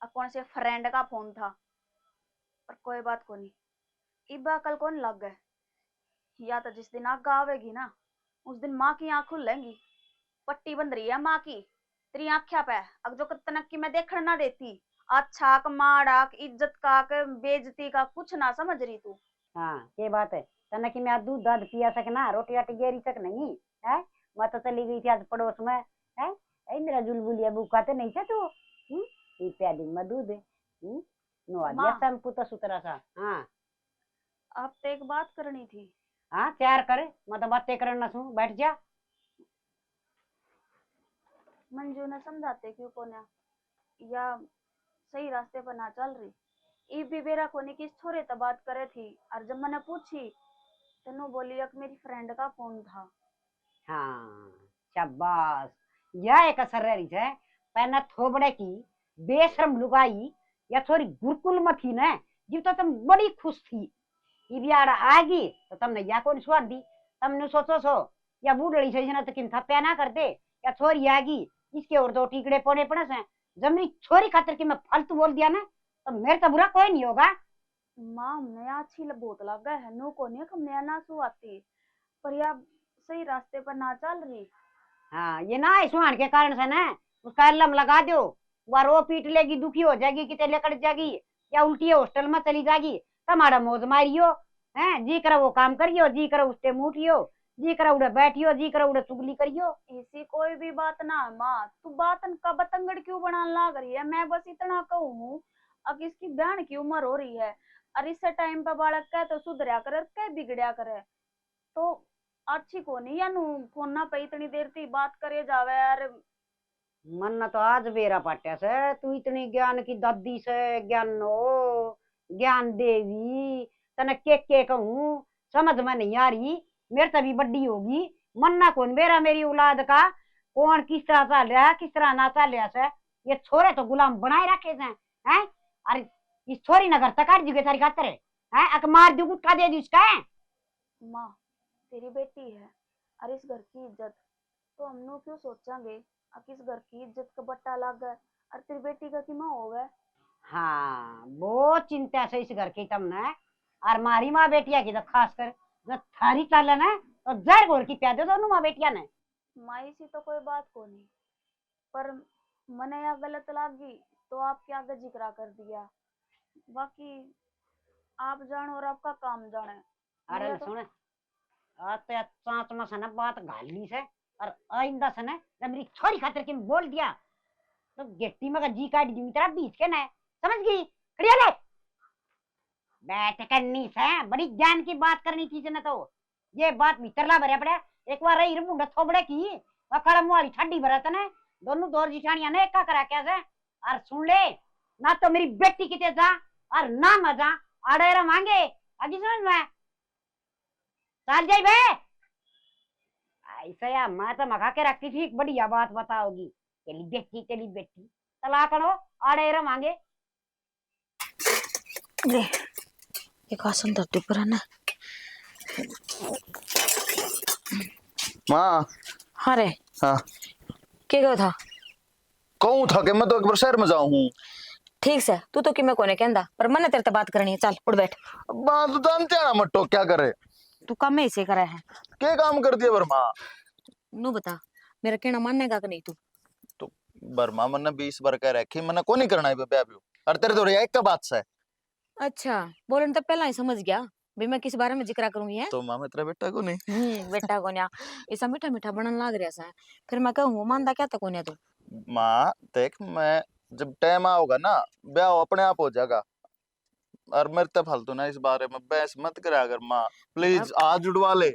और कौन से फ्रेंड का फोन था, पर कोई बात को नहीं। इबा कल कौन लग गए, या तो जिस दिन आग आवेगी ना उस दिन माँ की आंख खुलेंगी। पट्टी बंध रही है माँ की तेरी आंख्या पे, अब जो तनक की मैं देखने ना देती। अच्छा क माड़ा क इज्जत का क बेइज्जती का कुछ ना समझ रही तू। हाँ ये बात है, तना कि मैं आज दूध दाद पिया सकना, रोटी राटी गेरी तक नहीं है। मैं तो चली गई थी आज पड़ोस में, है ऐ मेरा जुलबुलिया भूखा तो नहीं था तू, ये प्याली में दूध नुआ दिया माँ। शैम्पू तो सुतरा सा। हाँ अब तो एक बात करनी थी। हाँ तैयार करे, मैं तो बातें करना सू, बैठ जा। मंजू ने समझाते क्यों को ना, या सही रास्ते पर ना चल रही। ई भी बेरा कोनी किस छोरे तो बात करे थी, और जब मैंने पूछी तनु बोली एक मेरी फ्रेंड का फोन था। हाँ शाबाश, यह एक असर रही है। पहना थोबड़े की बेशरम लुगाई या थोड़ी गुरकुल में थी ना, जीव तो तुम बड़ी खुश थी। ये बियाड़ आगी तो तुमने या कौन स्वाद दी, तुमने सोचो सो या बूढ़ी से ना तो किन थप्या ना कर दे, या छोरी आगी इसके और दो टीकड़े पौने पड़े से जमनी छोरी खातर की मैं फालतू बोल दिया ना, तो मेरे तो बुरा कोई नहीं होगा। माँ हमने अच्छी बहुत लगा है, नो को नहीं हमने ना सुआती, पर या सही रास्ते पर ना चल रही। हाँ ये ना सुहान के कारण से ना उसका अल्लम लगा दो, वह रो पीट लेगी, दुखी हो जाएगी, कितने लेकर जाएगी या उल्टी हॉस्टल में चली जाएगी। तुम्हारा मौज मारियो है, जी करो वो काम करियो, जी करो उससे मूठियो, जी करो उड़े बैठियो, जी करो उड़े चुगली करियो। ऐसी कोई भी बात ना है माँ, तू बातन का बतंगड़ क्यों बनाने लग रही है? मैं बस इतना कहूँ, अब इसकी बहन की उम्र हो रही है, और इस टाइम पर बालक कह तो सुधरिया करे कह बिगड़िया करे, तो अच्छी को नहीं या नु फोन ना पे इतनी देर थी बात करे जावे यार। मन तो आज बेरा पाट्या से, तू इतनी ज्ञान की दादी से ज्ञान हो, ज्ञान देवी तने के कहूँ समझ में नहीं आ रही। मेरे तभी बड्डी होगी मन्ना कौन बेरा मेरी औलाद का कौन किस तरह चल रहा है किस तरह ना चल रहा है। ये छोरे तो गुलाम बनाए रखे हैं हैं। अरे इस छोरी नगर तक काट दी तारी खातर है अक मार दू गुटका दे दी उसका है। माँ तेरी बेटी है और इस घर की इज्जत तो हमने क्यों सोचांगे। अब इस घर की इज्जत का बट्टा लग गया और तेरी बेटी का कि माँ हो गए। हाँ बहुत चिंता से इस घर की तुमने और मारी माँ बेटिया की तो खास कर जो थारी चाल ना तो जड़ घोर की प्यादे दोनों माँ बेटिया ने। माई सी तो कोई बात को नहीं पर मने या गलत लागी तो आपके आगे जिक्रा कर दिया। बाकी आप जानो और आपका काम जाने। अरे मेरा तो सुन आज तो यार चांच में से ना बात घाली से और आइंदा से ना जब मेरी छोरी खातिर के बोल दिया तो गेट्टी में का जी काट दी तेरा बीच के ना समझ गई। खड़िया ले बैठ करनी से बड़ी ज्ञान की बात करनी थी ना तो ये बात भीतर ला भरे पड़े। एक बार रही मुंडा थोबड़े की वह कड़म वाली ठंडी भरत ने दोनों दौर जिठानियां ने एक का करा क्या से। और सुन ले ना तो मेरी बेटी की तेजा और ना मजा आड़े रे मांगे आगे समझ में चल जाई बे। ऐसा या मैं तो मखा के रखती थी बढ़िया बात बताओगी तेली बेटी तला करो आड़े रे मांगे। एक आसन धरती पर है ना। माँ हाँ रे हाँ क्या कहो था कहूँ था कि मैं तो एक बार शहर में जाऊँ हूँ। ठीक से तू तो कि मैं कोने कहंदा पर मैंने तेरे से बात करनी है चल उठ बैठ। बात तो जानते हैं ना मट्टो क्या करे तू काम में इसे करा है क्या काम कर दिया बर्मा। नू बता मेरा कहना मानेगा कि नहीं तू। तो बर्मा मैंने 20 बार कह रखी मैंने को नहीं करना है ब्याह भी और तेरे तो एक का बात से। अच्छा बोलन तो पहला ही समझ गया भाई मैं किस बारे में जिक्र करूंगी है। तो माँ मैं तेरा बेटा को नहीं बेटा कोन्या ऐसा मीठा मीठा बनन लाग रहा सा फिर मैं कहूँ मानदा क्या था कोन्या तू। माँ देख मैं जब टाइम आओगा ना ब्याह अपने आप हो जाएगा और मेरे तो फालतू ना इस बारे में बहस मत करे अगर माँ प्लीज आज जुड़वा ले।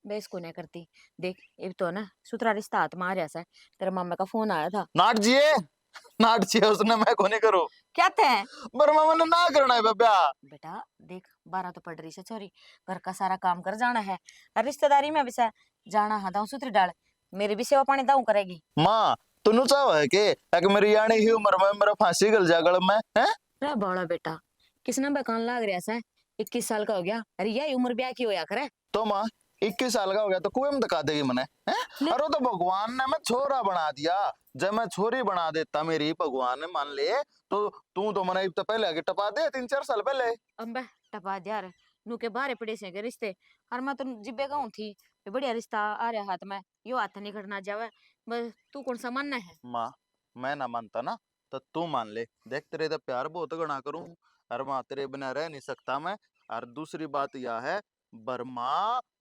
बेस को नहीं करती देख ये तो ना सुतरा रिश्ता हाथ में आ रहा सा तेरे मामा का फोन आया था। नाट जिए उसने मैं को नहीं करो क्या थे बर्मा मैंने ना करना है ब्याह। बेटा देख 12 तो पड़ रही से छोरी घर का सारा काम कर जाना है और रिश्तेदारी में भी से जाना है दाऊ सुतरी डाल मेरी भी सेवा पानी दाऊ करेगी। माँ तू चाहो है कि मेरी यानी ही उम्र में मेरा फांसी गल जा गल में है रे बड़ा बेटा किसने बेकान लाग रहा सा 21 साल का हो गया अरे यही उम्र ब्याह की होया करे। तो माँ 21 साल का हो गया तो कुएं में धका देगी मने अरे तो भगवान ने मैं छोरा बना दिया जब मैं छोरी बना देता मेरी भगवान ने मान ले तो तू तो मने तो पहले आगे टपा दे 3-4 साल पहले। अम्बे टपा दिया रे नू के बारे पड़े से के रिश्ते और मैं तो जिब्बे गाऊं थी बढ़िया रिश्ता आ रहा हाथ में यो हाथ नहीं करना जावे बस तू कौन सा मानना है। माँ मैं ना मानता ना तो तू मान ले देख तेरे तो प्यार बहुत गणा करूं और माँ तेरे बिना रह नहीं सकता मैं। और दूसरी बात यह है बर्मा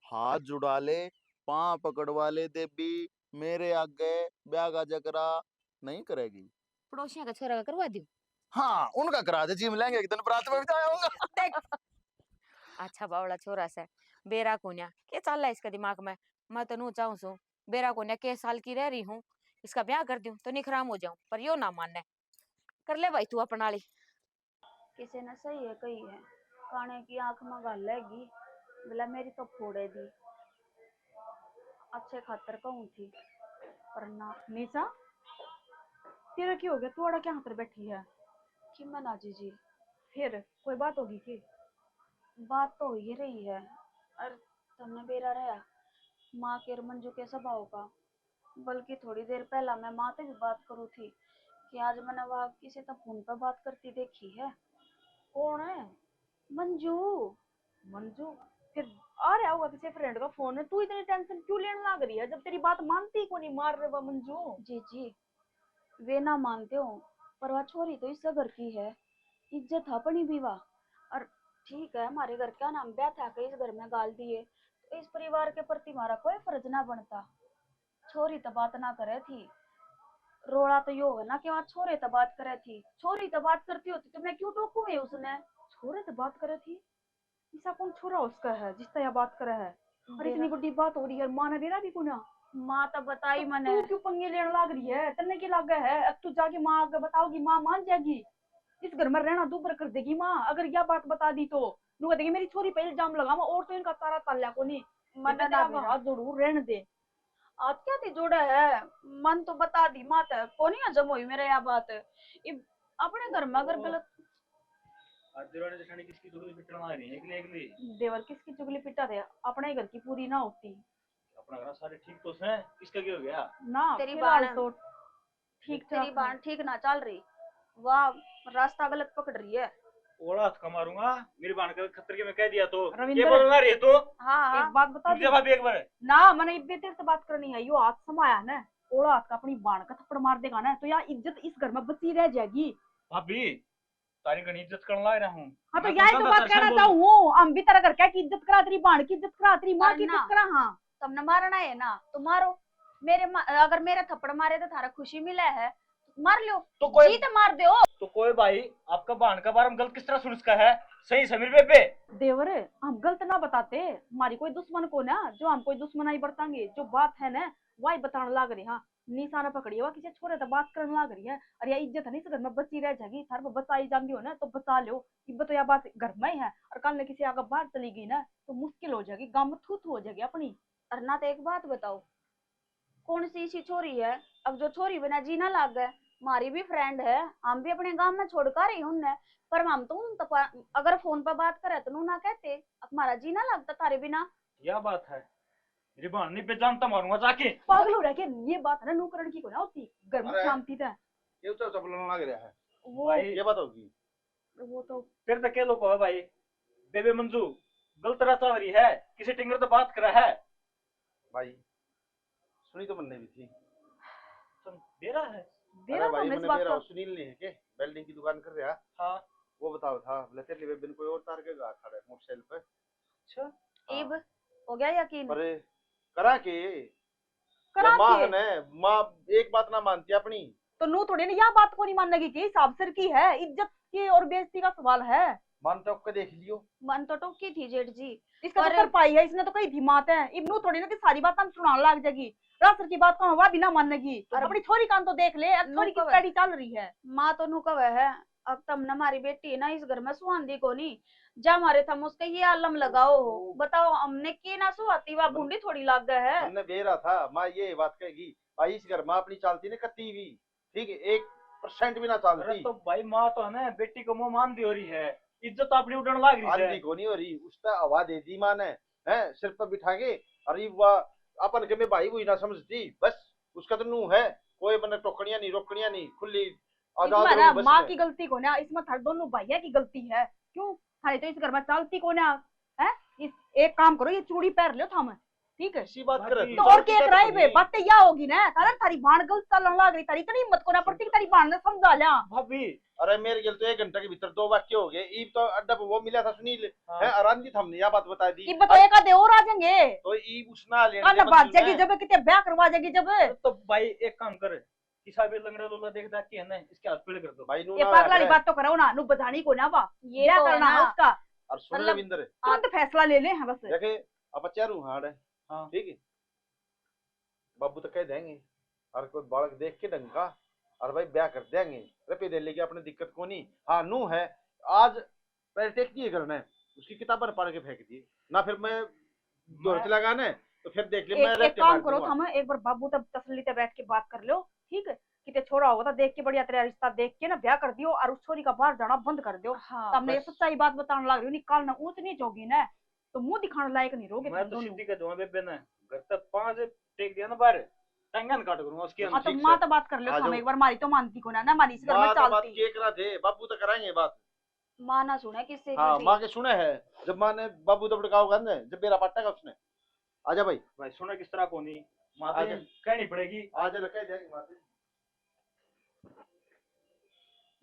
हाथ जुड़ा ले पांव पकड़वा ले देवी मेरे आगे ब्याह का जकरा नहीं करेगी। पड़ोसियों का छोरा का करवा दूं। हाँ उनका करा दे जिम लेंगे एक दिन रात में भी जाऊंगा। अच्छा बावड़ा छोरा से बेरा कोन्या क्या चल रहा है इसका दिमाग में मैं तो नू चाहूं सू बेरा कोन्या के साल की रह रही हूँ इसका ब्याह कर दूं तो निखराम हो जाऊं पर यो ना मानने कर ले भाई तू अपना ली। किसी ने सही है कही है काने की आंख में गाल लेगी बोला मेरी तो फोड़े दी अच्छे खातर कहूँ थी पर ना। निशा तेरा क्या हो गया तू अड़ा क्या हाथ पर बैठी है कि मैं ना जी फिर कोई बात होगी कि बात तो हो ही रही है और तुमने बेरा रहा माँ के और मंजू के स्वभाव का बल्कि थोड़ी देर पहला मैं माँ से भी बात करूँ थी कि आज मैंने वहाँ किसी तो फोन पर बात करती देखी है। कौन है मंजू मंजू फिर आ रहा होगा किसी फ्रेंड का फोन है तू इतनी टेंशन क्यों लेने लग रही है जब तेरी बात मानती को नहीं मार रहे वो मंजू। जी वे ना मानते हो पर वह छोरी तो इस घर की है इज्जत अपनी भी वाह और ठीक है हमारे घर का नाम ब्याह था कि इस घर में गाल दिए तो इस परिवार के प्रति हमारा कोई फर्ज ना बनता। छोरी तो बात ना करे थी रोड़ा तो यो है ना कि वहाँ छोरे तो बात करे थी छोरी तो बात करती होती तो मैं क्यों टोकू है उसने छोरे से बात करे थी ऐसा कौन छोरा उसका है जिसता यह बात करे है और इतनी बड़ी बात हो रही है माँ ने देना भी को ना माँ तो बताई तो मैंने तू क्यों पंगे लेने लग रही है तन्ने की लग है अब तू जाके माँ आगे बताओगी माँ मान जाएगी। इस घर में रहना दूबर कर देगी माँ अगर यह बात बता दी तो। नू कहते मेरी छोरी पे इल्जाम लगावा और तो इनका तारा ताल्या को नहीं। मन तेरा ना हाथ जोड़ू रहने दे। आज क्या थी जोड़ा है मन तो बता दी मात कोनी हजम हुई मेरे यहाँ बात अपने घर में अगर गलत आज देवाने जेठानी किसकी चुगली पिटना आ रही है एकली देवर किसकी चुगली पिटा दे अपने ही घर की पूरी ना होती अपना घर सारे ठीक तो है, किसका क्या हो गया? ना। तेरी फिलहाल बाण तो ठीक तेरी ठाक बाण ठीक ना चल रही वाह रास्ता गलत पकड़ रही है। ओड़ा हाथ का मारूंगा मेरी बाण का खतर के मैं कह दिया तो रविंद्र, ये बोलना रही तो हाँ एक बात बता तुझे भाभी एक बार ना मैंने इतने तेरे से बात करनी है। यो हाथ समाया ना ओड़ा हाथ का अपनी बाण का थप्पड़ मार देगा ना तो यार इज्जत इस घर में बची रह जाएगी। भाभी तारी गणी इज्जत करने लग रहा हूँ। हाँ तो मैं यही तो बात कहना चाहूँ हम भी तरह कर क्या की इज्जत करा तेरी बाण की इज्जत करा तेरी माँ की इज्जत करा। हाँ तुमने मारना है ना तो मारो अगर मेरे थप्पड़ मारे तो थारा खुशी मिला है तो मार लो तो कोई जीत मार दो तो कोई भाई आपका बाण का बार हम गलत किस तरह सुन इसका है सही समीर बेबे देवर हम गलत ना बताते हमारी कोई दुश्मन को ना जो हम कोई दुश्मनाई बरतांगे जो बात है ना वही बताने लग रही। हाँ निशाना पकड़ी हुआ किसी छोरे तो बात करने लग रही है। अरे यार इज्जत है नहीं घर में बची रह जाएगी थार पर बचाई जाती हो ना तो बचा लो इब्बत तो यह बात घर में ही है और कल ने किसी आगे बाहर चली गई ना तो मुश्किल हो जाएगी गांव में थू थू हो जाएगी अपनी। और ना तो एक बात बताओ कौन सी ऐसी छोरी है अब जो छोरी बिना जीना लाग गए। हमारी भी फ्रेंड है हम भी अपने गांव में छोड़ कर ही उनने पर हम तो उन अगर फोन पर बात करे तो ना कहते हमारा जीना लगता तारे बिना। क्या बात है मेरी बाण नहीं पहचानता मारूंगा जाके। पागल हो रहा है क्या ये बात है ना नौकरण की को ना होती घर में अरे। शांति था ये तो चपलना लग रहा है वो भाई ये बात होगी। वो तो फिर तो क्या लोग है भाई बेबे मंजू गलत रास्ता रही है किसी टिंगर तो बात करा है भाई सुनी तो बनने भी थी। सुन दे रहा है दे अरे रहा था भाई हमने इस मैंने बात मेरा का। सुनील नहीं है के वेल्डिंग की दुकान कर रहा हाँ वो बताओ था बोले तेरे लिए बिन कोई और तार के गा खड़ा है मोटरसाइकिल पे। अच्छा हाँ। ईब हो गया यकीन पर करा के करा माँ के। है ना माँ एक बात ना मानती अपनी। तो नू थोड़ी ना यह बात को नहीं मानने की हिसाब सिर की है इज्जत की और बेइज्जती का सवाल है। मान तो आपका देख लियो मन तो टोकी थी जेठ जी इसका तो पर- कर पाई है इसने तो कही थी मात है इब्नू थोड़ी ना कि सारी बात हम सुनाने लग जाएगी रास्तर की बात को हवा बिना मानने की। अरे- अपनी छोरी कान तो देख ले अब छोरी की नो कवर। पैड़ी चल रही है। माँ तो नुकव है अब तम न हमारी बेटी है ना इस घर में सुहांदी को नहीं जा हमारे थम उसके ये आलम लगाओ हो बताओ हमने की ना सुहाती वह बूंदी थोड़ी लाग गए है। हमने बेरा था माँ ये बात कहेगी भाई इस घर माँ अपनी चालती ने कत्ती भी ठीक है 1% भी ना अरे चालती तो भाई माँ तो है ना बेटी को मुंह मान दी हो रही है इज्जत तो अपनी उड़न लग रही आंधी है। को नहीं हो रही उस पर हवा दे दी माँ ने है सिर पर बिठा के अरे वह अपन के में भाई हुई ना समझती बस उसका तो नू है कोई मैंने टोकनिया नहीं रोकनिया नहीं खुली आजाद इसमें ना रहो बस माँ में। की गलती को ना इसमें थर दोनों भैया की गलती है क्यों थारी तो इस घर में चलती को ना है। इस एक काम करो ये चूड़ी पहन लो थाम ठीक है इसी बात कर तो और क्या कराए बे बातें या होगी ना तारा थारी भाण गलत चलन लग रही तारी कनी हिम्मत को ना पड़ती तारी भाण ने समझा लिया। भाभी अरे मेरे गिल तो 1 घंटे के भीतर 2 वाक्य हो गए ईब तो अड्डा पे वो मिला था सुनील है आराम जी हमने यह बात बता दी इब तो एक आधे और आ जाएंगे तो ईब उसना लेने कान बात जाएगी जब कितने ब्याह करवा जाएगी जब तो भाई एक काम कर किसा भी लंगड़ा लोला देख देख के है ना इसके हाथ पीड़ कर दो। भाई नू ये ना पागल वाली है। बात तो करो ना नु बजानी को ना बा ये क्या तो है करना है ना। उसका और सुन मतलब- रविंद्र तुरंत फैसला ले ले हैं बस। देखे अब चारू हाड़ है हाँ। ठीक है बाबू तो कह देंगे और कोई बालक देख के डंका और भाई ब्याह कर देंगे रुपये दे लेके अपने दिक्कत को नहीं। हाँ नू है आज पहले टेक दिए करना है उसकी किताब पढ़ के फेंक दी ना फिर मैं दौड़ लगाना है तो फिर देख ले मैं एक काम करो हम एक बार बाबू तब तसल्ली से बैठ के बात कर लो ठीक है किते छोरा होगा तो देख के बढ़िया तेरा रिश्ता देख के ना ब्याह कर दियो और उस छोरी का बाहर जाना बंद कर दियो। हाँ तब ये बस। सच्चाई बात बताने लग रही हो निकाल ना ऊंच नीच होगी ना तो मुंह दिखाने लायक नहीं रहोगे मैं तुम तो दोनों। सीधी का दूंगा बेबे ने घर तक 5 टेक दिया ना बाहर टंगन काट करूंगा उसके हाँ तो ठीक माँ से। तो बात कर लो आ हम जाओ। एक बार मारी तो मानती को ना मानी इस घर में माँ तो बात चलती के करा थे बाबू तो कराएंगे बात। माँ ना सुने किससे हाँ की माँ के सुने है जब माँ ने बाबू तो भड़काओगा ना जब मेरा पट्टा का उसने आजा भाई भाई सुना किस तरह को नहीं माँ आगे। कहनी पड़ेगी। आजा लगा देंगे माँ से।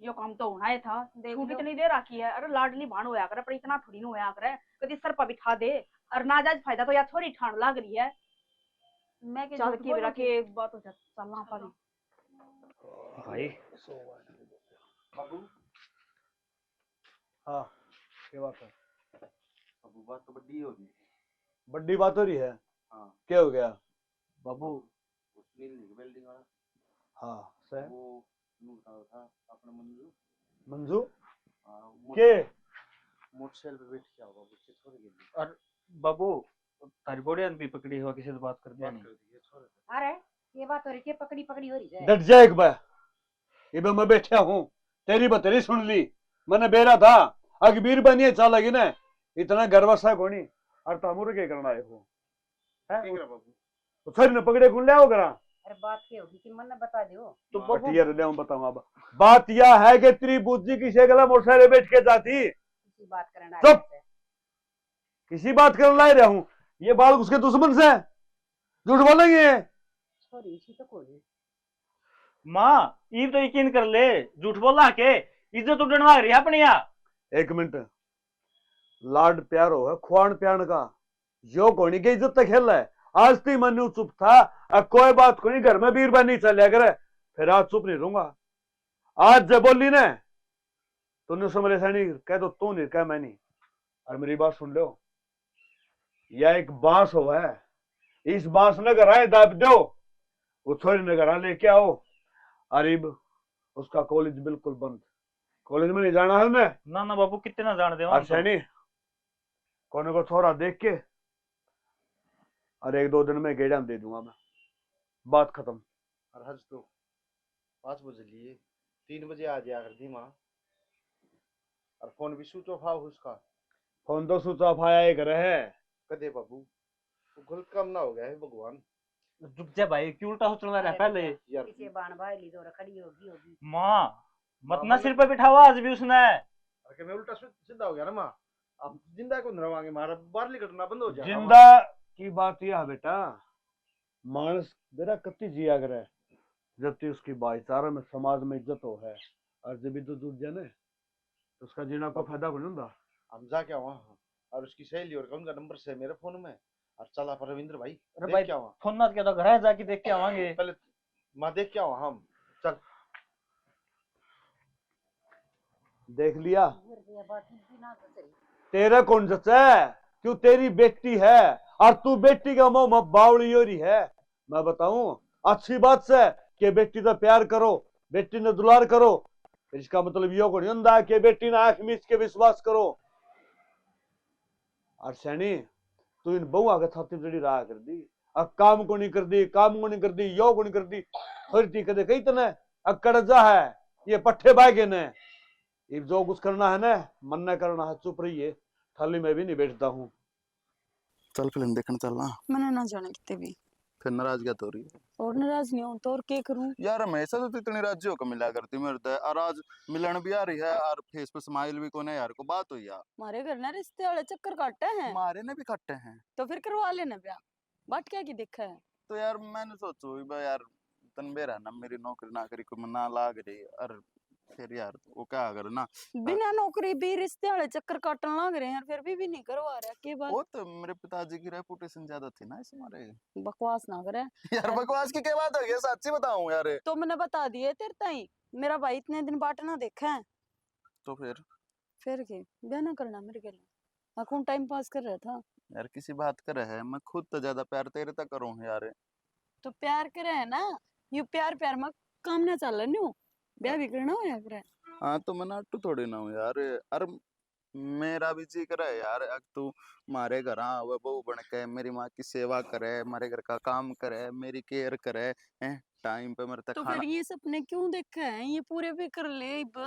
यो काम तो होना ही था देख छूट लो। इतनी देर रखी है अरे लाडली भाण होया करे पर इतना थोड़ी ना होया करे कभी सर पर बिठा दे और नाजायज फायदा तो यार छोरी ठाण लाग रही है मैं के चल झूठ की बेरा बोलूंगी? के एक बात हो जाए चलना पानी भाई बाबू हाँ क्या बात है बाबू बात तो बड़ी होगी। बड़ी बात हो रही है हाँ क्या हो गया बाबू सुनील वेल्डिंग वाला हाँ सही वो नू बताओ था अपना मंजू मंजू हाँ, के मोटरसाइकिल पे बैठ के आओ बाबू से छोड़ के और बाबू तारी बोड़िया भी पकड़ी हुआ किसी से बात कर दिया बात नहीं कर दी है छोड़ दे। अरे ये बात हो रही थी, पकड़ी पकड़ी हो रही है। डट जाए एक बार। ये मैं बैठा हूँ, तेरी बतेरी सुन ली, मैंने बेरा था अग बीर बनिए चाल लगी ना, इतना गर्वसा कोनी और तामुर के करना है हो ठीक है बाबू। तो फिर न पकड़े गुण ले आओ करा। अरे बात क्या होगी कि मन बता दो। तो बाबू बटिया ले आऊं बताऊं। अब बात यह है कि तेरी बुद्धि किसी गला मोटरसाइकिल बैठ के जाती, किसी बात करना चुप। किसी बात कर ला रहा हूं, ये बाल उसके दुश्मन से झूठ बोलेंगे। सॉरी इसी तो कोई माँ ये तो यकीन कर ले, झूठ बोला के इज्जत उड़वा रही है अपनी यहाँ। एक मिनट, लाड प्यार हो है खुआन प्यान का, यो कोनी के इज्जत तक खेल है। आज ती मनु चुप था, अब कोई बात कोनी, घर में बीर बनी चलिया करे, फिर आज चुप नहीं रहूंगा। आज जब बोली ने तूने समझ सैनी कह दो, तू नहीं कह मैं नहीं। और मेरी बात सुन लो, यह एक बांस हो है, इस बांस ने घर आए दाब दो, वो थोड़ी नगर आ लेके आओ। अरीब उसका कॉलेज बिल्कुल बंद, कॉलेज में नहीं जाना है मैं। ना ना बाबू कितने ना जान दे और सैनी कोने को थोड़ा देख के और 1-2 दिन में गेड़ा दे दूंगा मैं, बात खत्म। और हज तो 5 बजे लिए 3 बजे आ जाया कर दी माँ। और फोन भी स्विच ऑफ आओ उसका। फोन तो स्विच ऑफ आया एक रहे। कदे बाबू वो गलत काम ना हो गया है भगवान। रुक जा भाई, क्यों उल्टा सोचना रहा पहले। यार किसी बाण भाई ली तो खड़ी होगी। माँ मत माँ ना बोले- सिर पे बिठावा आज भी उसने। अरे मैं उल्टा सीधा हो गया ना माँ। अब जिंदा को नरवाएंगे, मारा बाहरली घटना बंद हो जाएगा। जिंदा की बात यह है बेटा, मानस मेरा कत्ती जिया करे जब तक उसकी भाईचारा में समाज में इज्जत हो है, और जब इज्जत जुट जाए ना तो उसका जीना को फायदा को नहीं होता। हम जाके वहाँ और उसकी सहेली और उनका नंबर से मेरे फोन में, और चला पर रविंद्र भाई अरे देख भाई क्या वहाँ। फोन ना किया तो घर जाके देख के आवांगे। पहले माँ देख क्या वहाँ हम चल। देख लिया बात ना करी। तेरा कौन जचा है, क्यों तेरी बेटी है और तू बेटी का मुंह में बावली हो रही है। मैं बताऊं अच्छी बात से कि बेटी तो प्यार करो, बेटी ने दुलार करो, इसका मतलब यो को नहीं होता कि बेटी ने आंख मीच के विश्वास करो। और सैनी तू इन बहुआ के छाती जड़ी रहा कर दी, अब काम को नहीं कर दी, काम को नहीं कर दी, यो को नहीं कर दी, फिर ती कदे कही तने अकड़ जा है ये पट्टे बागे ने। ये जो कुछ करना है ना मन न करना है, चुप रहिए, थाली में भी नहीं बैठता हूँ। चल फिल्म देखने चलना। मैंने ना जाने कितने भी फिर नाराज क्या तो रही है और नाराज नहीं हूं तो और क्या करूं। यार, हमेशा तो इतनी राज्यों को मिला करती मेरे तो, और आज मिलन भी आ रही है और फेस पे स्माइल भी कोने यार को बात हुई यार। हमारे घर ना रिश्ते वाले चक्कर काटते हैं हमारे ने भी खट्टे हैं तो फिर करवा लेना ब्याह, बाट क्या की देखा है। तो यार मैंने सोचो भाई यार तन बेरा ना मेरी नौकरी ना करी को ना लाग रही, और फिर यार वो क्या अगर ना बिना नौकरी भी रिश्ते वाले चक्कर काटने लग रहे हैं यार, फिर भी नहीं करवा रहा के बात। वो तो मेरे पिताजी की रेपुटेशन ज्यादा थी ना इस मारे। बकवास ना करे यार बकवास की क्या बात हो गई, सच्ची बताऊं यार। तो मैंने बता दिए तेरे ताई, मेरा भाई इतने दिन बाट ना देखा है तो फिर के ब्याह ना करना मेरे गले। मैं कौन टाइम पास कर रहा था। यार किसी बात करे है, मैं खुद तो ज्यादा प्यार तेरे तक करूं यार। तो प्यार करे है ना, यू प्यार प्यार में काम ना चल न्यू, ब्याह भी करना हो या करे। हाँ तो मैं नाटू थोड़ी ना हूँ यार। अरे मेरा भी जी करे यार, अब तू मारे घर वो बहू बन के मेरी माँ की सेवा करे, हमारे घर का काम करे, मेरी केयर करे, टाइम पे मेरे तक तो खाना। फिर ये सपने क्यों देखा है, ये पूरे भी कर ले अब।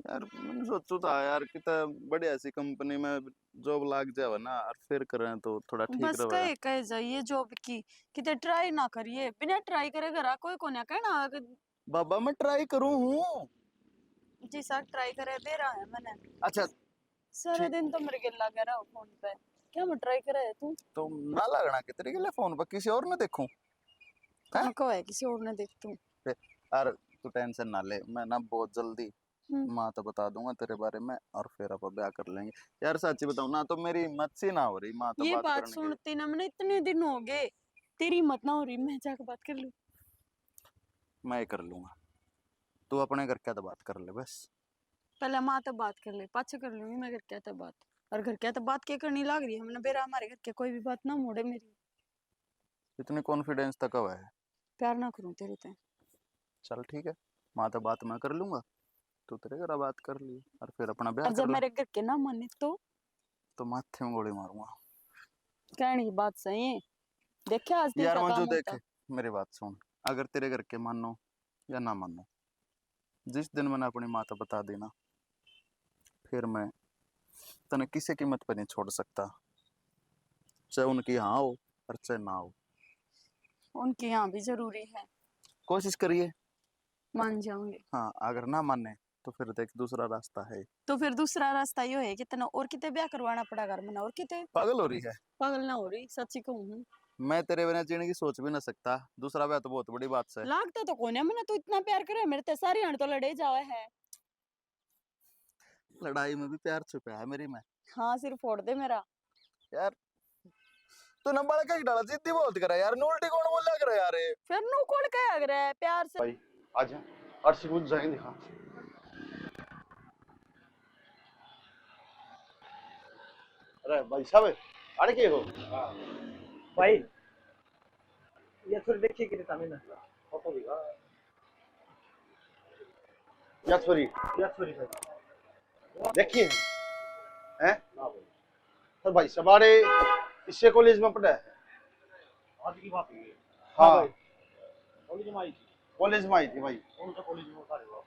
यार मैंने सोचू था यार कि बढ़िया सी कंपनी में जॉब लाग जावे ना, और फिर करें तो थोड़ा ठीक बस रहे। कहे जाइए जॉब की, किते ट्राई ना करिए, बिना ट्राई करे घर कोई को ना कहना बाबा मैं ट्राई करूँ हूँ। जी सर ट्राई करे दे रहा है मैंने। अच्छा सारा ठीक। दिन तो मेरे गिल लगा रहा फोन पे, क्या मैं ट्राई करे है तू। तो ना लगना कि तेरे के लिए फोन पर किसी और ने देखूं। कहाँ को है किसी और ने देख तू। यार तू टेंशन ना ले, मैं ना बहुत जल्दी हम्म। माँ तो बता दूंगा तेरे बारे में, और फिर अपन ब्याह कर लेंगे। यार सच्ची बताऊं ना तो मेरी हिम्मत सी ना हो रही माँ तो ये बात बात करने की। सुनती ना मैंने इतने दिन हो गए, तेरी हिम्मत ना हो रही, मैं जाकर बात कर लूं। मैं कर लूंगा, तू अपने घर क्या तो बात कर ले बस। पहले माँ तो बात कर ले, पाछे कर लूंगी मैं घर क्या तो बात। और घर क्या तो बात क्या करनी लग रही है, हमने बेरा हमारे घर के कोई भी बात ना मोड़े मेरी। इतनी कॉन्फिडेंस तक है। प्यार ना करूं तेरे ते। चल ठीक है, माँ तो बात मैं कर लूंगा, तू तेरे घर बात कर ली और फिर अपना ब्याह और जब कर ले, मेरे घर के ना माने तो माथे में गोली मारूंगा। कहने की बात सही है। देखे आज दिन यार का मंजू काम देख, होता। मेरी बात सुन, अगर तेरे घर के मानो या ना मानो, जिस दिन मैंने अपनी माता बता दी ना, फिर मैं तने किसी कीमत पर नहीं छोड़ सकता, चाहे उनकी हाँ हो और चाहे ना हो। उनकी यहाँ भी जरूरी है। कोशिश करिए। मान जाओगे हाँ, अगर ना माने तो फिर देख दूसरा रास्ता है। तो फिर दूसरा रास्ता यो है कि तना और किते ब्याह करवाना पड़ा घर में, और किते पागल हो रही है? पागल ना हो रही, सच्ची कहूँ। मैं तेरे बिना जीने की सोच भी ना सकता, दूसरा ब्याह तो बहुत बड़ी बात है। लागता तो कोने मैंने तो इतना प्यार करे मेरे ते सारी हण तो लड़े जावे है। लड़ाई में भी प्यार छुपा है मेरी में। हाँ सिर फोड़ दे मेरा। यार तू ना बड़ा कहीं डाला, जिद्दी बोलती कर यार, उल्टी कौन बोल कर यार ये? फिर नू कौन कह अगर है प्यार से। भाई आजा अर्शी कुछ जाएंगे दिखा। अरे भाई साहब अरे के हो भाई ये थोड़ी देखिए कि मैंने फोटो दिखा या छोरी भाई देखिए हैं तो भाई सवारे इससे कॉलेज में पढ़ा है। आज की बात है। हाँ भाई कॉलेज में आई थी। कॉलेज में आई थी भाई। कौन सा कॉलेज में उतारे हो?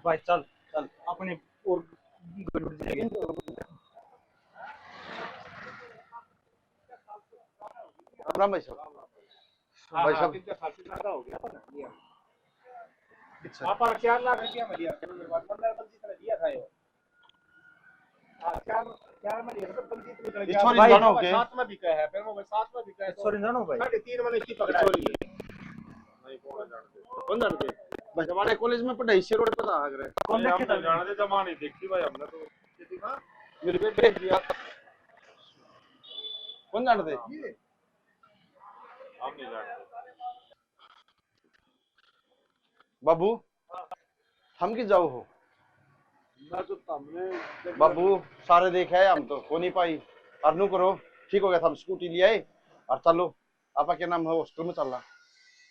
भाई चल चल अपने और गड़बड़ जाएगी। राम भाई साहब भाई साहब हो गया अच्छा आप 4 लाख रुपया में दिया मेरे पास 15 25 तरह दिया था ये। हां 4 में दिया तो 25 में ये छोरी जानो के साथ में बिका है, फिर वो साथ में बिका है। छोरी जानो भाई 3.5 में इसकी पकड़ा छोरी नहीं कौन जानते भाई हमारे कॉलेज में पढ़ाई से रोड पता आ गए कौन देखे था जानते जमा नहीं देखी भाई हमने तो किसी का मेरे पे भेज दिया कौन जानते हम नहीं जानते। बाबू हम की जाओ हो मैं तो हमने बाबू सारे देखे है हम तो हो नहीं पाई और नू करो ठीक हो गया था हम स्कूटी ले आए और चलो आपका क्या नाम है हॉस्टल में चलना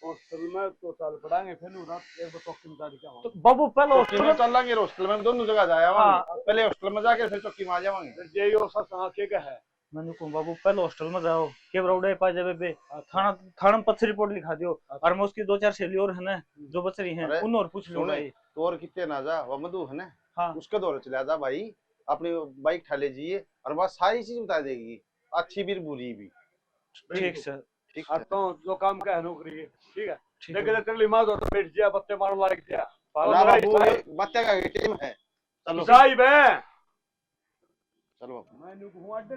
हॉस्टल में तो चल पड़ांगे फिर रात एक चौकी में क्या तो बाबू पहले हॉस्टल में चल लांगे हॉस्टल में दोनों जगह जाया पहले हॉस्टल में जाके फिर चौकी में आ जाएंगे जे यो सा आके का है मैंने को बाबू पहले हॉस्टल में जाओ के बरोड़े पा जावे बे थाना में पछ रिपोर्ट लिखा दियो और मैं उसकी 2-4 सहेली और है ना जो बच रही हैं अरे, उन और पूछ लो सुने भाई। तो और कितने ना जा वो मधु है ना हाँ उसके दौरे चला जा भाई अपनी बाइक ठा लीजिए और वह सारी चीज बता देगी अच्छी भी बुरी भी ठीक सर ठीक अब तो जो काम का है नौकरी ठीक है ठीक लेकिन है। तेरी मां तो बैठ गया बत्ते मारने लग गया ना बाबू बच्चे का टीम है चलो साहिब है चलो बाबू मैं नु हुआ अड्डे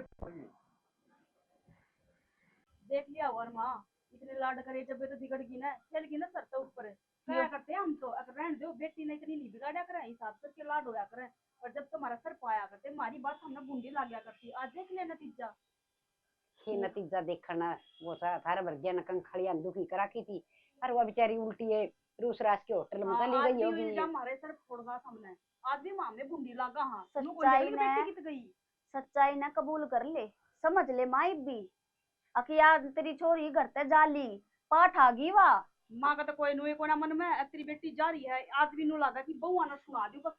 देख लिया और माँ इतने लाड करे जब तो बिगड़ गई ना चल गई ना सर तो ऊपर क्या करते हैं हम तो अगर रहने दो बेटी ने इतनी नहीं बिगाड़ा करे हिसाब से के लाड होया करे और जब तुम्हारा सर पाया करते हमारी बात हमने बूंदी ला गया करती आज देख ले नतीजा ही नतीजा देखना वो सा थारा वर्गिया नकंग खड़िया दुखी करा की थी और वो बेचारी उल्टी है रूस रास के होटल में चली गई होगी। इल्जाम हमारे सर फोड़गा हमने आज भी मामले बूंदी लागा हाँ सच्चाई ने बेटी कित गई सच्चाई ना कबूल कर ले समझ ले माई भी अकिया तेरी छोरी घर ते जाली पाठ आ गई वा माँ का तो कोई नुए कोना मन में अब तेरी बेटी जा रही है आज भी नु लागा कि बहुआ ना सुना दियो बस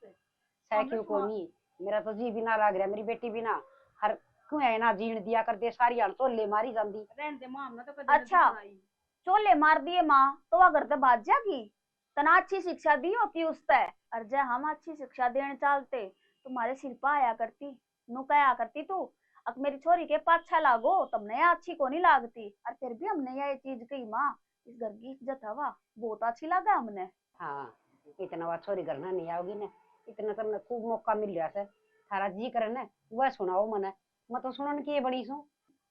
साइकिल को नहीं मेरा तो जी बिना लाग रहा मेरी बेटी बिना हर क्यों है ना जीण दिया कर दे सारी हण तो ले मारी जांदी रहन दे मां हमने तो कदे अच्छा चोले मार दिए माँ तो वह घर ते भाग जागी तना अच्छी शिक्षा दी होती उसते और जब हम अच्छी शिक्षा देने चालते तुम्हारे सिर पर आया करती नु कया करती तू अब मेरी छोरी के पाछा लागो तुमने यह अच्छी को नहीं लागती और फिर भी हमने यह चीज कही माँ इस घर की इज्जत हवा बहुत अच्छी लगा हमने। हाँ इतना बात छोरी करना नहीं आओगी ना इतना तुमने खूब मौका मिल रहा है थारा जी करे ना वह सुनाओ मने मैं तो सुनन की बड़ी सू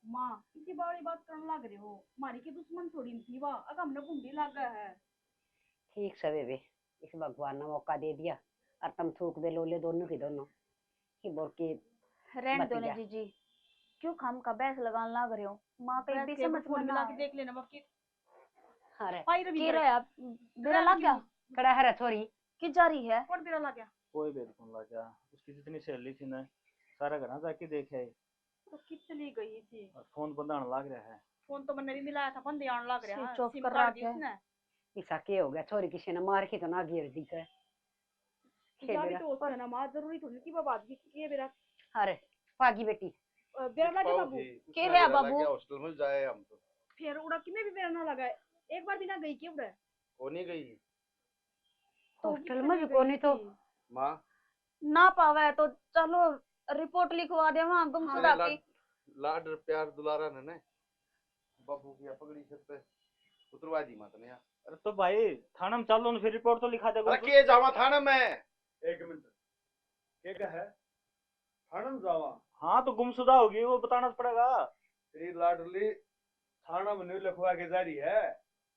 माँ इसी बारी बात करने लग रहे हो हमारी की दुश्मन थोड़ी थी वाह अगर हमने बूंदी लागा है ठीक से बेबे इस भगवान ने मौका दे दिया और तुम थूक दे लोले दोनों की दोनों कि बोल के रहने दो ना जीजी क्यों खाम का बैस लगाने लग रहे हो माँ कहीं भी समझ फोन में मिला ना के देख लेना बाकी अरे पाई रवि की रहा बेरा लग गया कड़ा है छोरी कि जारी है कौन बेरा लग गया कोई बेद कौन लगा उसकी जितनी सहेली थी ना सारा घर जाके देखे तो कितनी गई थी और फोन बंदाने लग रहा है फोन तो मैंने भी मिलाया था बंदे आने लग रहा है स्विच ऑफ सिम कर काट रहा दी है। उसने ऐसा के हो गया छोरी किसी ने मार के तो ना गिर दी कर के या भी बेरा तो होता है ना माँ, जरूरी थोड़ी कि वो बात की है मेरा अरे पागी बेटी बेरा लगे बाबू। के रे बाबू हॉस्टल में जाए हम तो फिर उड़ा कि में भी बेरा ना लगा है, एक बार भी ना गई क्यों उड़ा वो नहीं गई हॉस्टल में भी कोनी तो माँ। ना पावे तो चलो रिपोर्ट लिखवा दे वहां गुमशुदा की। लाड प्यार दुलारा ने बाबू की पगड़ी सिर पे उतरवा दी मत ने यार। अरे तो भाई थाना में चलो ना, फिर रिपोर्ट तो लिखा देगा। अरे के जावा थाना में। एक मिनट के का है थाना में जावा। हाँ तो गुमशुदा होगी वो बताना तो पड़ेगा। तेरी लाडली थाना में नहीं लिखवा के जा रही है।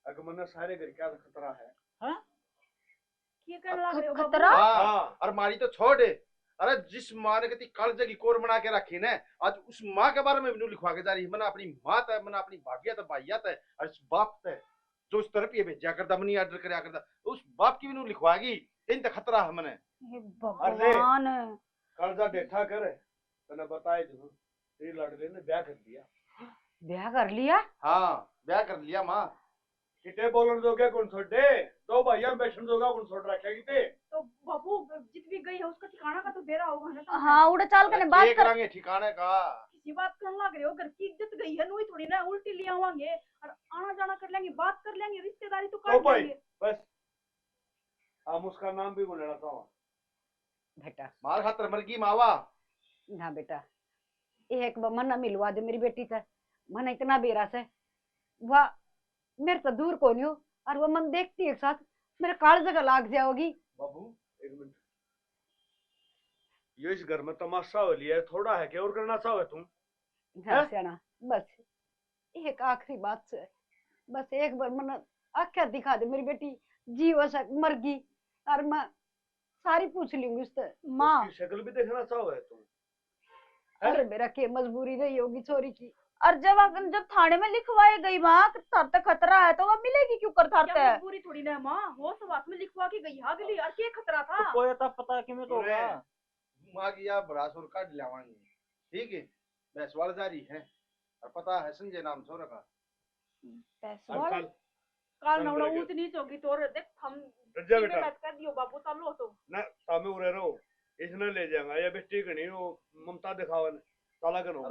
अगर मैंने सारे घर क्या खतरा है। हाँ ये कर लग रहे हो बाबू? खतरा? हाँ और मारी तो छोड़ दे। अरे जिस माँ ने कती काल जगी कोर बना के रखी ने, आज उस माँ के बारे में भी नहीं लिखवा के जा रही। मैंने अपनी माँ है, मैंने अपनी भाभिया है, भाइया है और इस बाप है जो इस तरफ ये भेजा करता मनी ऑर्डर करया करता, तो उस बाप की भी नहीं लिखवाएगी। इन तक खतरा है मैंने। हे भगवान कर्जा बैठा कर तने बताए जो तेरी लाडली ने ब्याह कर दिया। ब्याह कर लिया? हाँ ब्याह कर लिया माँ। किटे बोलन दोगे कौन छोड़े दो भैया बैठन दोगा कौन छोड़ रखा किते। तो बाबू जित भी गई है उसका ठिकाना का तो बेरा होगा ना। तो हाँ उड़ा चाल करने बात कर करेंगे ठिकाने का। किसी बात करने लग रहे हो, घर की इज्जत गई है, नोई थोड़ी ना उल्टी लिया होंगे और आना जाना कर लेंगे, बात कर लेंगे, रिश्तेदारी तो तो काट भाई लेंगे। बस हम उसका नाम भी बोलना चाहूँ। बेटा मार खातर मर गई मावा। ना बेटा एक मन ना मिलवा दे मेरी बेटी से। मन इतना बेरा से वह मेरे तो दूर को नहीं हो और वो मन देखती एक साथ मेरे काल जगह लाग जाओगी। बाबू एक मिनट ये इस घर में तमाशा हो लिया है थोड़ा है क्या और करना चाहो तुम। हाँ सियाना बस एक आखिरी बात से बस एक बार मन आख्या दिखा दे मेरी बेटी जीव से मर गई और मैं सारी पूछ लूंगी उससे। माँ उसकी शक्ल भी देखना चाहो है तुम। अरे मेरा के मजबूरी रही होगी छोरी की। और जब थाने में लिखवाई गई माँ थार तक खतरा है तो वह मिलेगी क्यों कर थारते क्या है? मजबूरी थोड़ी ना माँ, हो सवास में लिखवा के गई अगली और क्या खतरा था। तो कोई तब पता कि मैं तो होगा। माँ की या बरासुर काट लावांगे ठीक है। बैसवाल जारी है और पता है संजय नाम सो रखा। पैसवाल काल नवड़ा ऊंच नीच होगी तो देख हम रजा बेटा बात कर दियो बाबू चलो तो ना सामे उरे रहो इसने ले जाएगा या बेटी कहीं वो ममता दिखावन साला करो।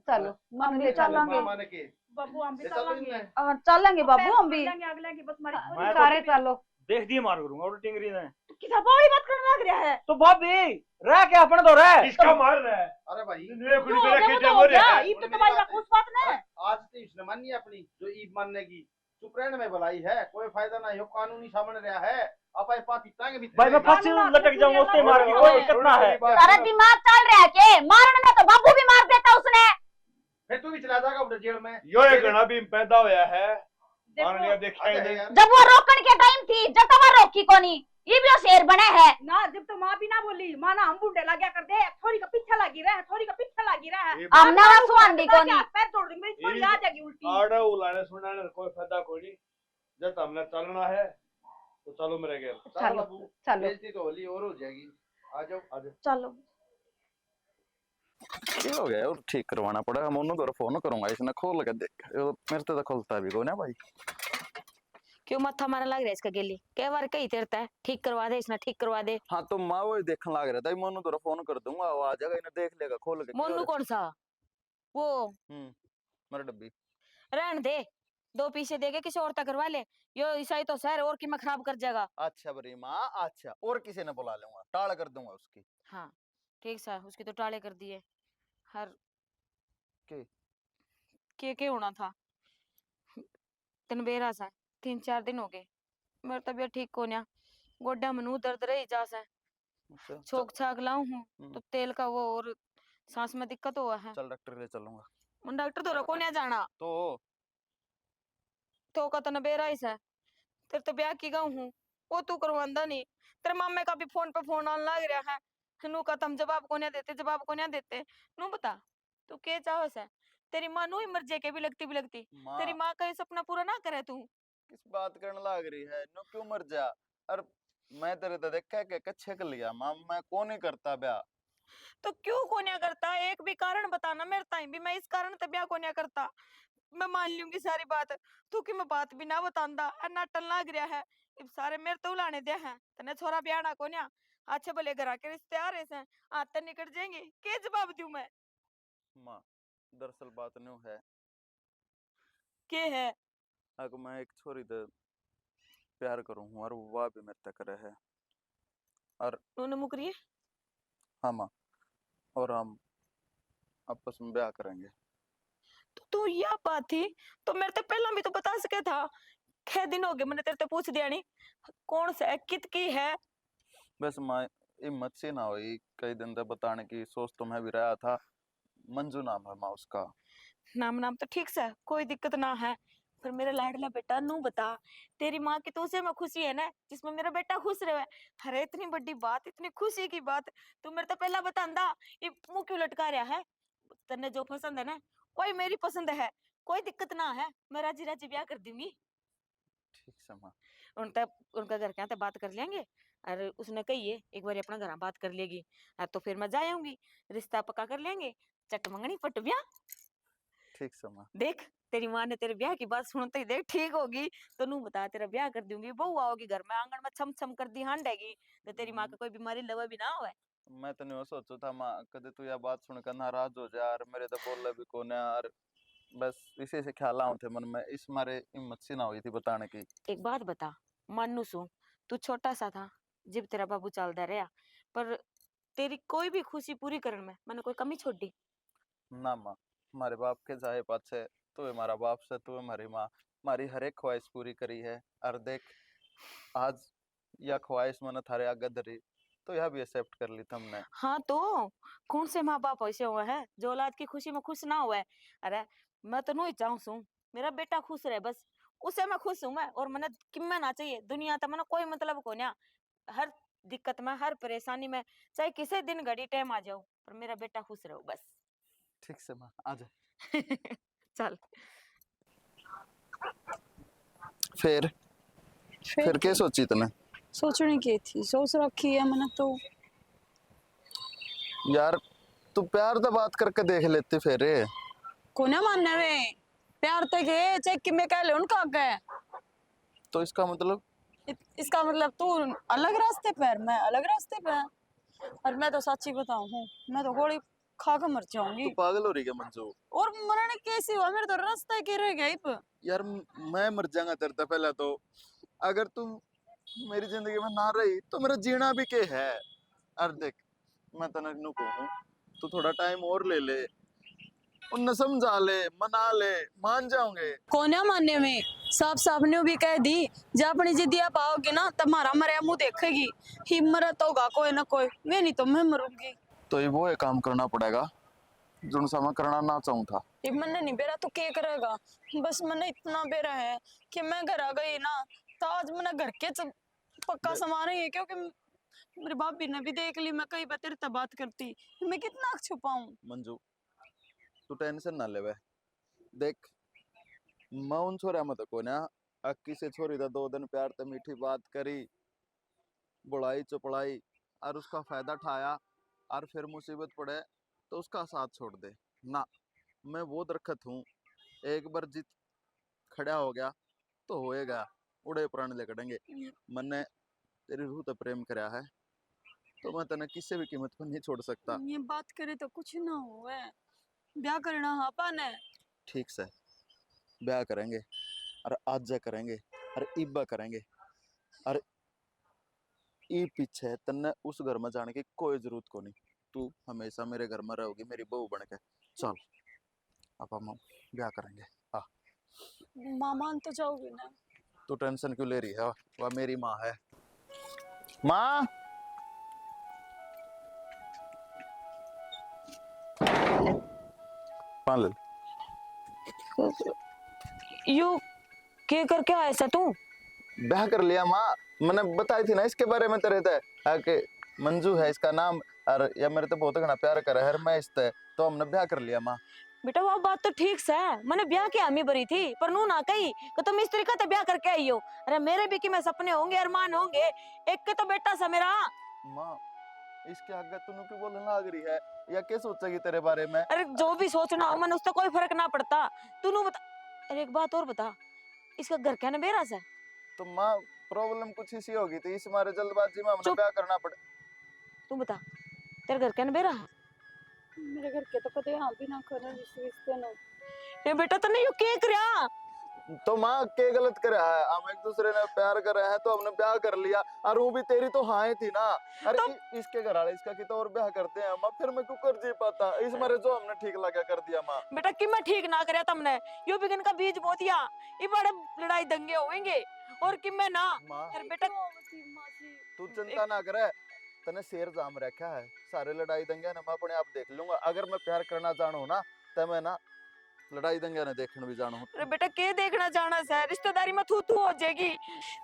चलो हम भी चलेंगे माने के बाबू हम भी ले चलो चलेंगे। इनने। चलेंगे बाबू हम भी। अगले की बस मारी मैं सारे चलो देख दिए मार करूंगा और टिंगरी ने। किसा बड़ी बात करने लग रहा है। तो भाभी रह क्या अपने तो रह। किसका मार रहा है। अरे भाई मेरे कुड़ी जो मेरे हो गया वो के तो हो मरे गया, है। ईद तो तुम्हारी रखूस बात ना है। आज तो इसने मानी अपनी जो ईद मानने की चुप रहने में भलाई है, कोई फायदा ना हो, कानूनी सामने रहा है। आप आई पापी टांगे भी भाई मैं फांसी लटक जाऊंगा उससे मारूंगी कोई कितना है। सारा दिमाग चल रहा है के मारने में तो बाबू भी मार देता उसने। फिर तू भी चला जाएगा उधर जेल में। यो एक घना भी पैदा होया है देखो, मान लिया देखा अरे यार, जब वो रोकने के टाइम थी जब तो वह रोकी कोनी ये भी वो शेर बने है ना जब तो माँ भी ना बोली, माँ ना हम बूढ़े लगा कर दे, थोड़ी का पीछे लगी रहा है, थोड़ी का पीछे लगी रहा है। हम ना सुहांदी कोनी पैर तोड़ देंगे, मेरी थोड़ी आ जाएगी उल्टी। आड़ा उलाने सुनाने का कोई फायदा कोई नहीं। जब हमने चलना है तो चलो मेरे घर। चलो बाबू, चलो बेइज्जती तो होली और हो जाएगी। आ जाओ आ जाओ। चलो क्या हो गया और ठीक करवाना पड़ेगा। मैं उन्होंने फोन करूंगा इसने खोल के देख मेरे तो खुलता भी को ना भाई। क्यों मत्था मारा लग रहा है इसका गेली कई बार कही तेरता है ठीक करवा दे इसने ठीक करवा दे। हाँ तो मैं वही देखने लग रहा था मोनू तो फोन कर दूंगा वो आ जाएगा इन्हें देख लेगा खोल के। मोनू कौन सा वो मेरा डब्बी रहन दे 2 पीसे देके किसी और तक करवा ले। यो ईसाई तो शहर और की मैं खराब कर जाएगा। अच्छा बरी माँ अच्छा और किसी ने बुला लूंगा टाल कर दूंगा उसकी। हाँ ठीक सा उसकी तो टाले कर दिए हर के होना था। तीन बेरा सा 3-4 दिन हो गए मेरी तबीयत ठीक को ना गोड्डा में दर्द रही जा सा छोक छाक लाऊं हूँ तो तेल का वो और सांस में दिक्कत हुआ है। चल डॉक्टर ले चलूंगा। उन डॉक्टर तो रखो नहीं जाना तो का तो न बेरा ही सा तेरे तो ब्याह की गाँव हूँ वो तू करवांदा नहीं। तेरे मामे का भी फोन पे फोन आने लग रहा है नू का तुम जवाब को नहीं देते नू बता तू के चाहो सा तेरी माँ नू ही मर जाए के भी लगती तेरी माँ का ये सपना पूरा ना करे तू। किस बात करने लग रही है नो क्यों मर जा। अरे मैं तेरे तो देखा के कच्छे कर लिया मां मैं कौन नहीं करता ब्याह। तो क्यों को नहीं करता एक भी कारण बताना मेरे ताई भी मैं इस कारण तो ब्याह को नहीं करता। मैं मान लूंगी सारी बात। तू कि मैं बात भी ना बतांदा और नाटन लाग रहा है। इब सारे मेरे तो उलाने दे हैं तने छोरा ब्याह को न्या। अच्छे भले घर के रिश्ते आ रहे हैं आते निकट जाएंगे के जवाब दूं मैं? माँ दरअसल बात न्यू है के है? अगर मैं एक छोरी दे प्यार करूं हूं और वह भी मेरे तक करे है और उन्होंने मुकरी है? हाँ माँ और हम आपस में ब्याह करेंगे। तो यह बात थी तो मेरे तो पहला भी तो बता सके था। 6 दिन हो गए मैंने तेरे से पूछ दिया नहीं कौन सा है कित की है। बस माँ हिम्मत सी ना हुई कई दिन तक बताने की सोच तो मैं भी रहा था। मंजू नाम है माँ उसका। नाम नाम तो ठीक से कोई दिक्कत ना है पर मेरा लाडला बेटा नू बता तेरी माँ की तो उसे में खुशी है ना जिसमें मेरा बेटा खुश रहे। अरे इतनी बड़ी बात इतनी खुशी की बात तू मेरे तो पहला बतांदा ये मुंह क्यों लटका रहा है? तन्ने जो पसंद है ना कोई मेरी पसंद है कोई दिक्कत ना है मैं राजी राजी ब्याह कर दूंगी। ठीक से माँ। उनका उनका घर के यहाँ बात कर लेंगे और उसने कही है एक बार अपना घर बात कर लेगी तो फिर मैं जा आऊंगी रिश्ता पक्का कर लेंगे चट मंगनी पट ब्याह। ठीक से माँ। देख तेरी माँ ने तेरे ब्याह की बात सुनते ही देख ठीक होगी तो नू बता तेरा ब्याह कर दूंगी बहू आओगी घर में आंगन में छम छम कर दी हांडेगी तो तेरी माँ का कोई बीमारी लवा भी ना होए। मैं तो नहीं सोचू था माँ कदे तू यह बात सुनकर नाराज हो जा यार मेरे तो बोल भी कोने यार बस इसी से ख्याल आऊं थे मन में इस मारे हिम्मत सी ना हुई थी बताने की। एक बात बता मानू सू तू छोटा सा था जब तेरा बाबू चलता रहा पर तेरी कोई भी खुशी पूरी करने में मैंने कोई कमी छोड़ दी? ना माँ हमारे बाप के जाए पाछे तू है हमारा बाप से तू है हमारी माँ हमारी हर एक ख्वाहिश पूरी करी है और देख आज यह ख्वाहिश मैंने थारे आगे धरी तो यह भी एक्सेप्ट कर ली तुमने। हाँ तो कौन से माँ बाप ऐसे हुए हैं जो औलाद की खुशी में खुश ना हुए? अरे मैं तो नहीं चाहूँ सू मेरा बेटा खुश रहे बस उसे मैं खुश हूँ मैं और मैंने किम्मे ना चाहिए दुनिया तो मैंने कोई मतलब को ना हर दिक्कत में हर परेशानी में चाहे किसी दिन घड़ी टाइम आ जाओ पर मेरा बेटा खुश रहो बस। ठीक से माँ आ जा। चल फिर फिर क्या सोची तूने? सोचने की थी सोच रखी है मैंने तो। यार तू प्यार तो बात करके देख लेती फिर। कोने मानने में प्यार तक है चाहे कि मैं कह ले उनका है तो इसका मतलब इसका मतलब तू अलग रास्ते पर मैं अलग रास्ते पर और मैं तो सच्ची बताऊं हूँ मैं तो गोली खा कर मर जाऊंगी। तू पागल हो रही है मंजू? और मरने कैसी हुआ मेरे तो रास्ता के रह गया। यार मैं मर जाऊंगा तेरे तो पहले तो अगर तू मेरी जिंदगी में ना रही तो मेरा जीना भी क्या है। और देख मैं तने नु कहूं तू थोड़ा टाइम और ले ले उन्हें समझा ले मना ले मान जाओगे। कोने मानने में साफ साफ ने भी कह दी जब अपनी जिद्दियां पाओगे ना तुम्हारा मरिया मुंह देखेगी हिम्मत होगा कोई ना कोई वे नहीं तो मैं मरूंगी। तो ये वो एक काम करना पड़ेगा जो मैं करना ना चाहूँ था। ये मैंने नहीं बेरा तो क्या करेगा बस मैंने इतना बेरा है कि मैं घर आ गई ना तो आज मैंने घर के पक्का समा रही है क्योंकि मेरे भाभी ने भी देख ली मैं कई बार तेरे से बात करती मैं कितना छुपाऊं। मंजू तू टेंशन ना ले देख मैं उन छोरा मत को ना अक्की से छोरी था 2 दिन प्यार ते मीठी बात करी बुलाई चुपड़ाई और उसका फायदा उठाया और फिर मुसीबत पड़े तो उसका साथ छोड़ दे ना। मैं वो दरख्त हूँ एक बार जीत खड़ा हो गया तो होएगा उड़े प्राण लेकड़ेंगे। मैंने तेरी रूह तो प्रेम कराया है तो मैं तने किसी भी कीमत पर नहीं छोड़ सकता। ये बात करे तो कुछ ना हो ब्याह करना हाँ पाने। ठीक से ब्याह करेंगे और आज करेंगे और इब्बा करेंगे और ई पीछे तन्ने उस घर में जाने की कोई जरूरत को नहीं। तू हमेशा मेरे घर में रहोगी मेरी बहू बन के। चल अब हम ब्याह करेंगे। आ मामा तो जाओगे ना? तू टेंशन क्यों ले रही है वह मेरी माँ है। माँ पान यू के करके आया सा तू? ब्याह कर लिया माँ मैंने बताई थी ना इसके बारे में तेरे के मंजू है इसका नाम और या मेरे तो बहुत घना प्यार करे हर मैं इससे तो हमने ब्याह कर लिया माँ। बेटा वो बात तो ठीक से मैंने ब्याह की हामी भरी थी पर नू ना कही कि तुम इस तरीके से ब्याह करके आई हो। अरे मेरे भी कि मैं सपने होंगे अरमान होंगे एक के तो बेटा सा मेरा। माँ इसके आगे तू क्यों बोलने लग रही है या क्या सोचेगी तेरे बारे में? अरे जो भी सोचना हो मैंने उससे कोई फर्क ना पड़ता तू बता अरे एक बात और बता, इसका घर क्या ना बेरा से? तो माँ प्रॉब्लम कुछ इसी होगी थी, इस हमारे जल्दबाजी में हमने चुप। ब्याह करना पड़ा। तू बता, तेरे घर क्या ना बेरा है? मेरे घर के तो कदे यहाँ भी ना करे इस रिश्ते ने। ए बेटा तने यू के करया? तो माँ के गलत करे है, हम एक दूसरे ने प्यार करे हैं तो हमने ब्याह कर लिया, और वो भी तेरी तो हाँ ही थी ना। अरे इसके घर वाले इसका कितना और ब्याह करते हैं माँ, फिर मैं क्यों कर जी पाता, इस मारे जो हमने ठीक लगा कर दिया माँ। बेटा कि मैं ठीक ना करया तुमने, यो बिगन का बीज बो दिया, ये बड़े लड़ाई दंगे होंगे और कि मैं ना। माँ अरे बेटा तू चिंता ना करे, तने शेर जाम रखा है, सारे लड़ाई दंगे ना मैं अपने आप देख लूंगा। अगर मैं प्यार करना जानू ना तो मैं ना लड़ाई दंगे ना देखने भी जानू। अरे बेटा के देखना चाहना से, रिश्तेदारी में थू हो जाएगी।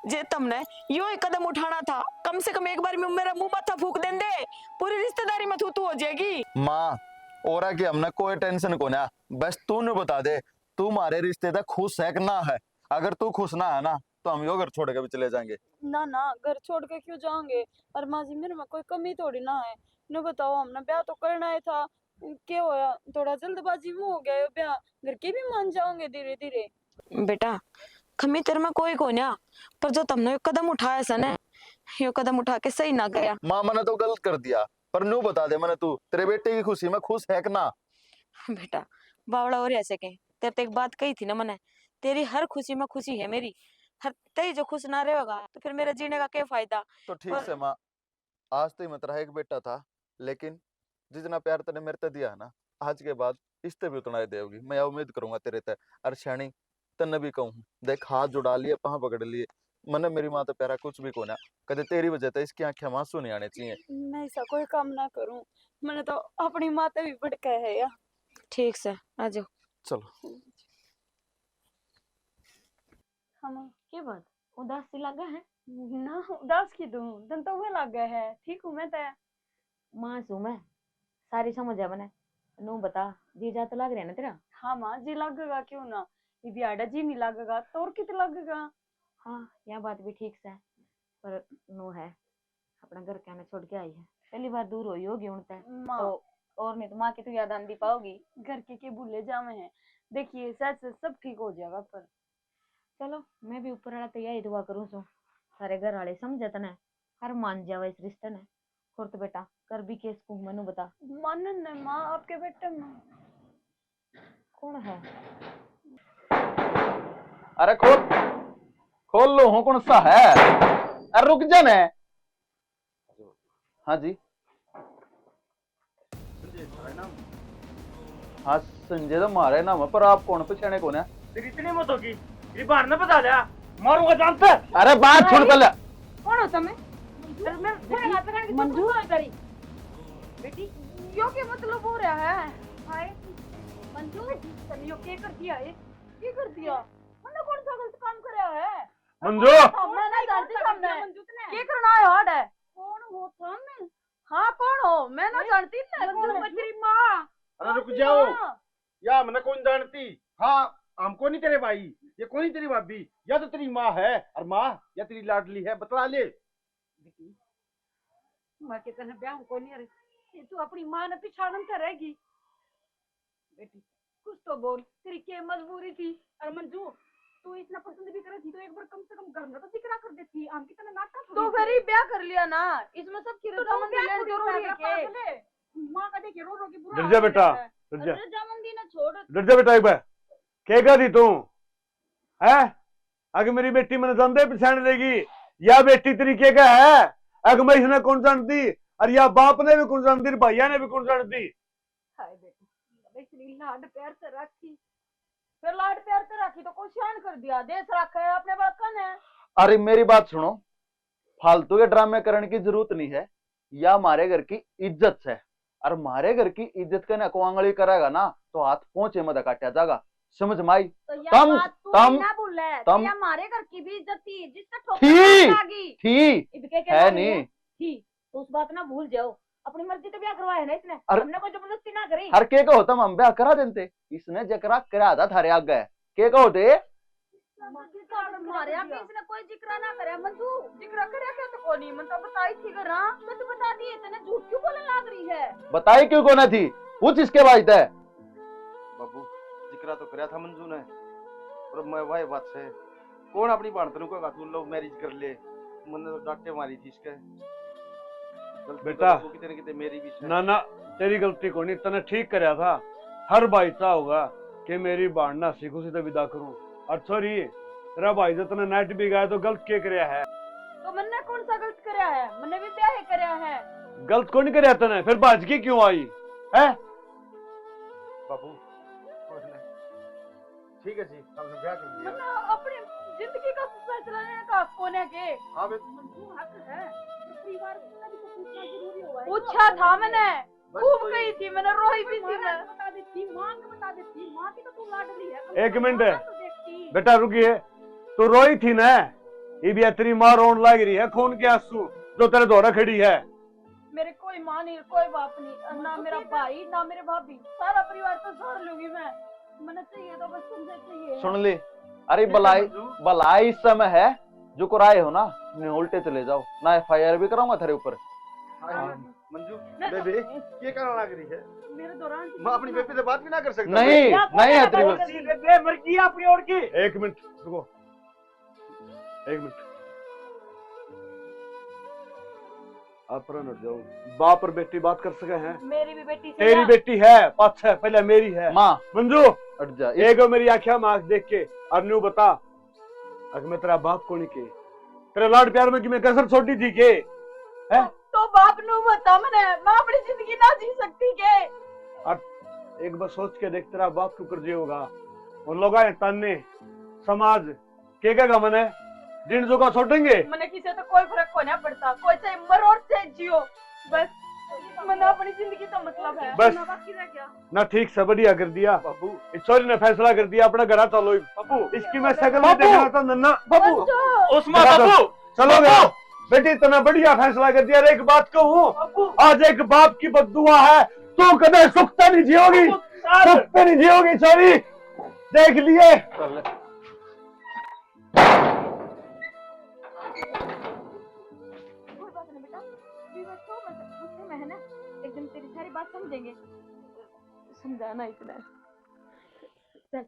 जे तुमने यो एक कदम उठाना था, कम से कम एक बार में मेरा मुंह माथा फूक दें दे, पूरी रिश्तेदारी में थू हो जाएगी। माँ और कि हमने कोई टेंशन को ना, बस तू ने बता दे तू हमारे रिश्ते तक खुश है कि ना है। अगर तू खुश ना है ना तो हम यो घर छोड़ के भी चले जाएंगे। ना ना घर छोड़ के क्यों जाएंगे, और माँ जी मेरे में कोई कमी थोड़ी ना है। न बताओ हमने ब्याह तो करना ही था, क्या होया थोड़ा जल्दबाजी में हो गया ये ब्याह, घर के भी मान जाओगे धीरे धीरे। बेटा खमी तेरे में कोई को ना, पर जो तुमने यो कदम उठाया सा ना, यो कदम उठा के सही ना गया। माँ मैंने तो गलत कर दिया, पर न्यू बता दे मैंने तू तेरे बेटे की खुशी में खुश है कि ना। बेटा बावड़ा और ऐसे के तेरे तो एक बात कही थी ना मैंने, तेरी हर खुशी में खुशी है मेरी, हर तई जो खुश ना रहेगा तो फिर मेरे जीने का क्या फायदा। तो ठीक से माँ, आज तो मत रहा एक बेटा था, लेकिन जितना प्यार तने मेरे ते दिया है ना, आज के बाद इससे भी उतना ही देगी। मैं उम्मीद करूंगा तेरे ते। और शैणी तने भी कहूँ देख, हाथ जुड़ा लिए पहा पकड़ लिए, मैंने मेरी माँ तो प्यारा कुछ भी को ना, कदे तेरी वजह से इसकी आंखें में आंसू नहीं आने चाहिए। मैं ऐसा कोई काम ना करूं, मैंने तो अपनी माता भी भड़का है यार। ठीक से आ जाओ। चलो। हम क्या बात उदास सी लगा है? ना उदास की दूं, तन तो हुए लग गए है, ठीक हूं मैं तो। माँ सू मैं सारी समझ है मैंने, नू बता जी जा तो लग रहा है ना तेरा? हाँ माँ जी लगेगा क्यों ना, ये ब्याड़ा जी नहीं लगेगा तो और कित लगेगा। हाँ यह बात भी ठीक से है, पर नू है अपना घर क्या ना छोड़ के आई है, पहली बार दूर हुई होगी उनसे माँ तो, और नहीं तो माँ की तो याद आंधी पाओगी। घर के भूले जावे हैं, देखिए सच सब ठीक हो जाएगा। पर चलो मैं भी ऊपर वाला तैयारी दुआ करूँ सो सारे घर वाले समझत ने, हर मान जावा इस रिश्ते ने। और तो बेटा कर भी केस को मनु बता। मानन ने माँ आपके बेटे में कौन है? अरे खोल खोल लो, हो कौन सा है? अरे रुक जा ने। हाँ जी हाँ संजय तो मारे नाम है, पर आप कौन पहचाने कौन है? तेरी इतनी मत होगी, ये बाहर ना बता दिया मारूंगा जानते। अरे बात छोड़ पहले। कौन हो तुम? मंजूर है तेरी बेटी, यो के मतलब हो रहा है? हाय मंजूर, तुम यो के कर दिया है? की कर दिया? मैंने कौन सा गलत काम करया है? मंजू मैं ना जानती हमने के करना है हट है। कौन हो तुम? हाँ कौन हो? मैं ना जानती ना। कौन है तेरी माँ? अरे रुक जाओ, या हमने कौन जानती? हाँ हमको नहीं तेरे भाई, ये कौन तेरी भाभी, या तो तेरी माँ है, और माँ या तेरी लाडली है, बतला ले। माँ के तने ब्याह को नहीं रे, ये तू अपनी माँ ने पिछाड़न से रहेगी। बेटी कुछ तो बोल, तेरी क्या मजबूरी थी? और मंजू तू इतना पसंद भी करे थी तो एक बार कम से कम घर में तो दिखला कर देती, हम की तने नाटक तो फिर ही ब्याह कर लिया ना, इसमें सबकी रजामंदी लेनी जरूरी है के? माँ का देखे रो रो के बुरा डर जा बेटा, डर जा, रजामंदी ना छोड़। डर जा बेटा। एक बार क्या थी तू है? अगर मेरी बेटी मैंने जानते पहचान लेगी, या बेटी तेरी क्या है? अगर मैं इसने कौन जानती, और या बाप ने भी कौन जानती, भैया ने भी कौन जानती। हाय बेटी इतनी लाड प्यार से रखी, फिर लाड प्यार से रखी तो कोई शान कर दिया, देश रखा है अपने बड़कन है। अरे मेरी बात सुनो, फालतू के ड्रामे करने की जरूरत नहीं है, या हमारे घर की इज्जत है, और हमारे घर की इज्जत के नकवांगली करेगा ना तो हाथ पहुंचे मत काटा जाएगा, समझ माई? तो यह तम बात तू तम ना भूल है, तम ये हमारे घर की भी इज्जत थी, जिसका थी ठोकर लगी थी इनके के है नाम नहीं थी, तो उस बात ना भूल जाओ। अपनी मर्जी से ब्याह करवाया है ना इसने, अरे- हमने कोई जबरदस्ती ना करी। हर के को होता हम ब्याह करा देते, इसने जकरा करा था थारे आगे के को होते। हमारे यहाँ भी इसने कोई जिक्र ना करे। मंजू जिक्र करे क्या तो कोनी, मैं तो बताई थी घर मैं तो बता दी, इतने झूठ क्यों बोलने लग रही है? बताई क्यों को ना थी, पूछ इसके भाई थे। बाबू जिक्रा तो कराया था मंजू ने, और मैं वही बात से कौन अपनी बाणतरू को तू लव मैरिज कर ले, मैंने तो डांटे मारी थी इसके। बेटा, तू कितने कितने मेरी भी से। ना ना तेरी गलती को नहीं, तने ठीक करया था। हर भाई चा होगा कि मेरी बाण ना सीखू से विदा करूं। और सॉरी तेरा भाई जो तने नेट भी गया तो गलत के करया है। तो मैंने कौन सा गलत करया है? मैंने भी ब्याह करया है। गलत कौन करया तने, फिर बाज की क्यों आई है? बाबू ठीक है जी, हमने ब्याह कर लिया। मैंने अपनी जिंदगी का फैसला लेने का हक कौन है के? हाँ मंजू हक है। परिवार का भी तो पूछना जरूरी हुआ है। पूछा था मैंने, खूब कही थी मैंने, रोई भी थी मैं। बता देती मां के, बता देती मां की तो तू लाडली है। एक मिनट बेटा रुकिए, तू रोई थी ना, ये भी तेरी मां रोन लग रही है, खून के आंसू जो तेरे द्वारा खड़ी है। मेरे कोई मां नहीं, कोई बाप नहीं, ना मेरा भाई ना मेरे भाभी, सारा परिवार तो छोड़ लूंगी मैं। मैंने चाहिए तो बस तुमसे चाहिए। सुन ले, अरे भलाई इस समय है जो कराए हो ना, उल्टे चले जाओ ना, FIR भी कराऊंगा तेरे ऊपर। मंजू बेबे ये करना लग रही है? मेरे दौरान मैं अपनी बेबी से बात भी ना कर सकता। नहीं नहीं है तेरी बेबे मर गई अपनी ओर की। एक मिनट रुको, एक मिनट आप हट जाओ। बाप और बेटी बात कर सके हैं? मेरी भी बेटी से तेरी बेटी है, पाँच है, पहले मेरी है। माँ मंजू हट जा। एक मेरी आंखें में आंख देख के और न्यू बता, अगर मैं तेरा बाप को नहीं के तेरे लाड प्यार में कि मैं कसर छोटी थी के है? तो बाप नु बता मैंने, मैं अपनी जिंदगी ना जी सकती के? और एक बार सोच के देख, तेरा बाप क्यों कर जी होगा? उन लोग आए ताने समाज के क्या गमन है, जिन जो का छोड़ेंगे। मैंने किसी तो कोई फर्क को नहीं पड़ता, कोई चाहे मरो और चाहे जियो, बस मैंने अपनी जिंदगी तो मतलब है बस। ना, बाकी रह गया। ना ठीक से बढ़िया कर दिया बाबू, ईश्वरी ने फैसला कर दिया, अपना घर चलो। बाबू इसकी मैं शक्ल नहीं देखना था नन्ना। बाबू उस्मान बाबू चलो गया बेटी, इतना बढ़िया फैसला कर दिया। एक बात कहूँ, आज एक बाप की बद्दुआ है, तू कदे सुखता नहीं जियोगी, सुखते नहीं जियोगी। सॉरी देख लिए। कोई बात नहीं बेटा, विवाह तो मतलब गुस्से में है ना, एकदम तेरी सारी बात समझेंगे, समझाना इतना है। चल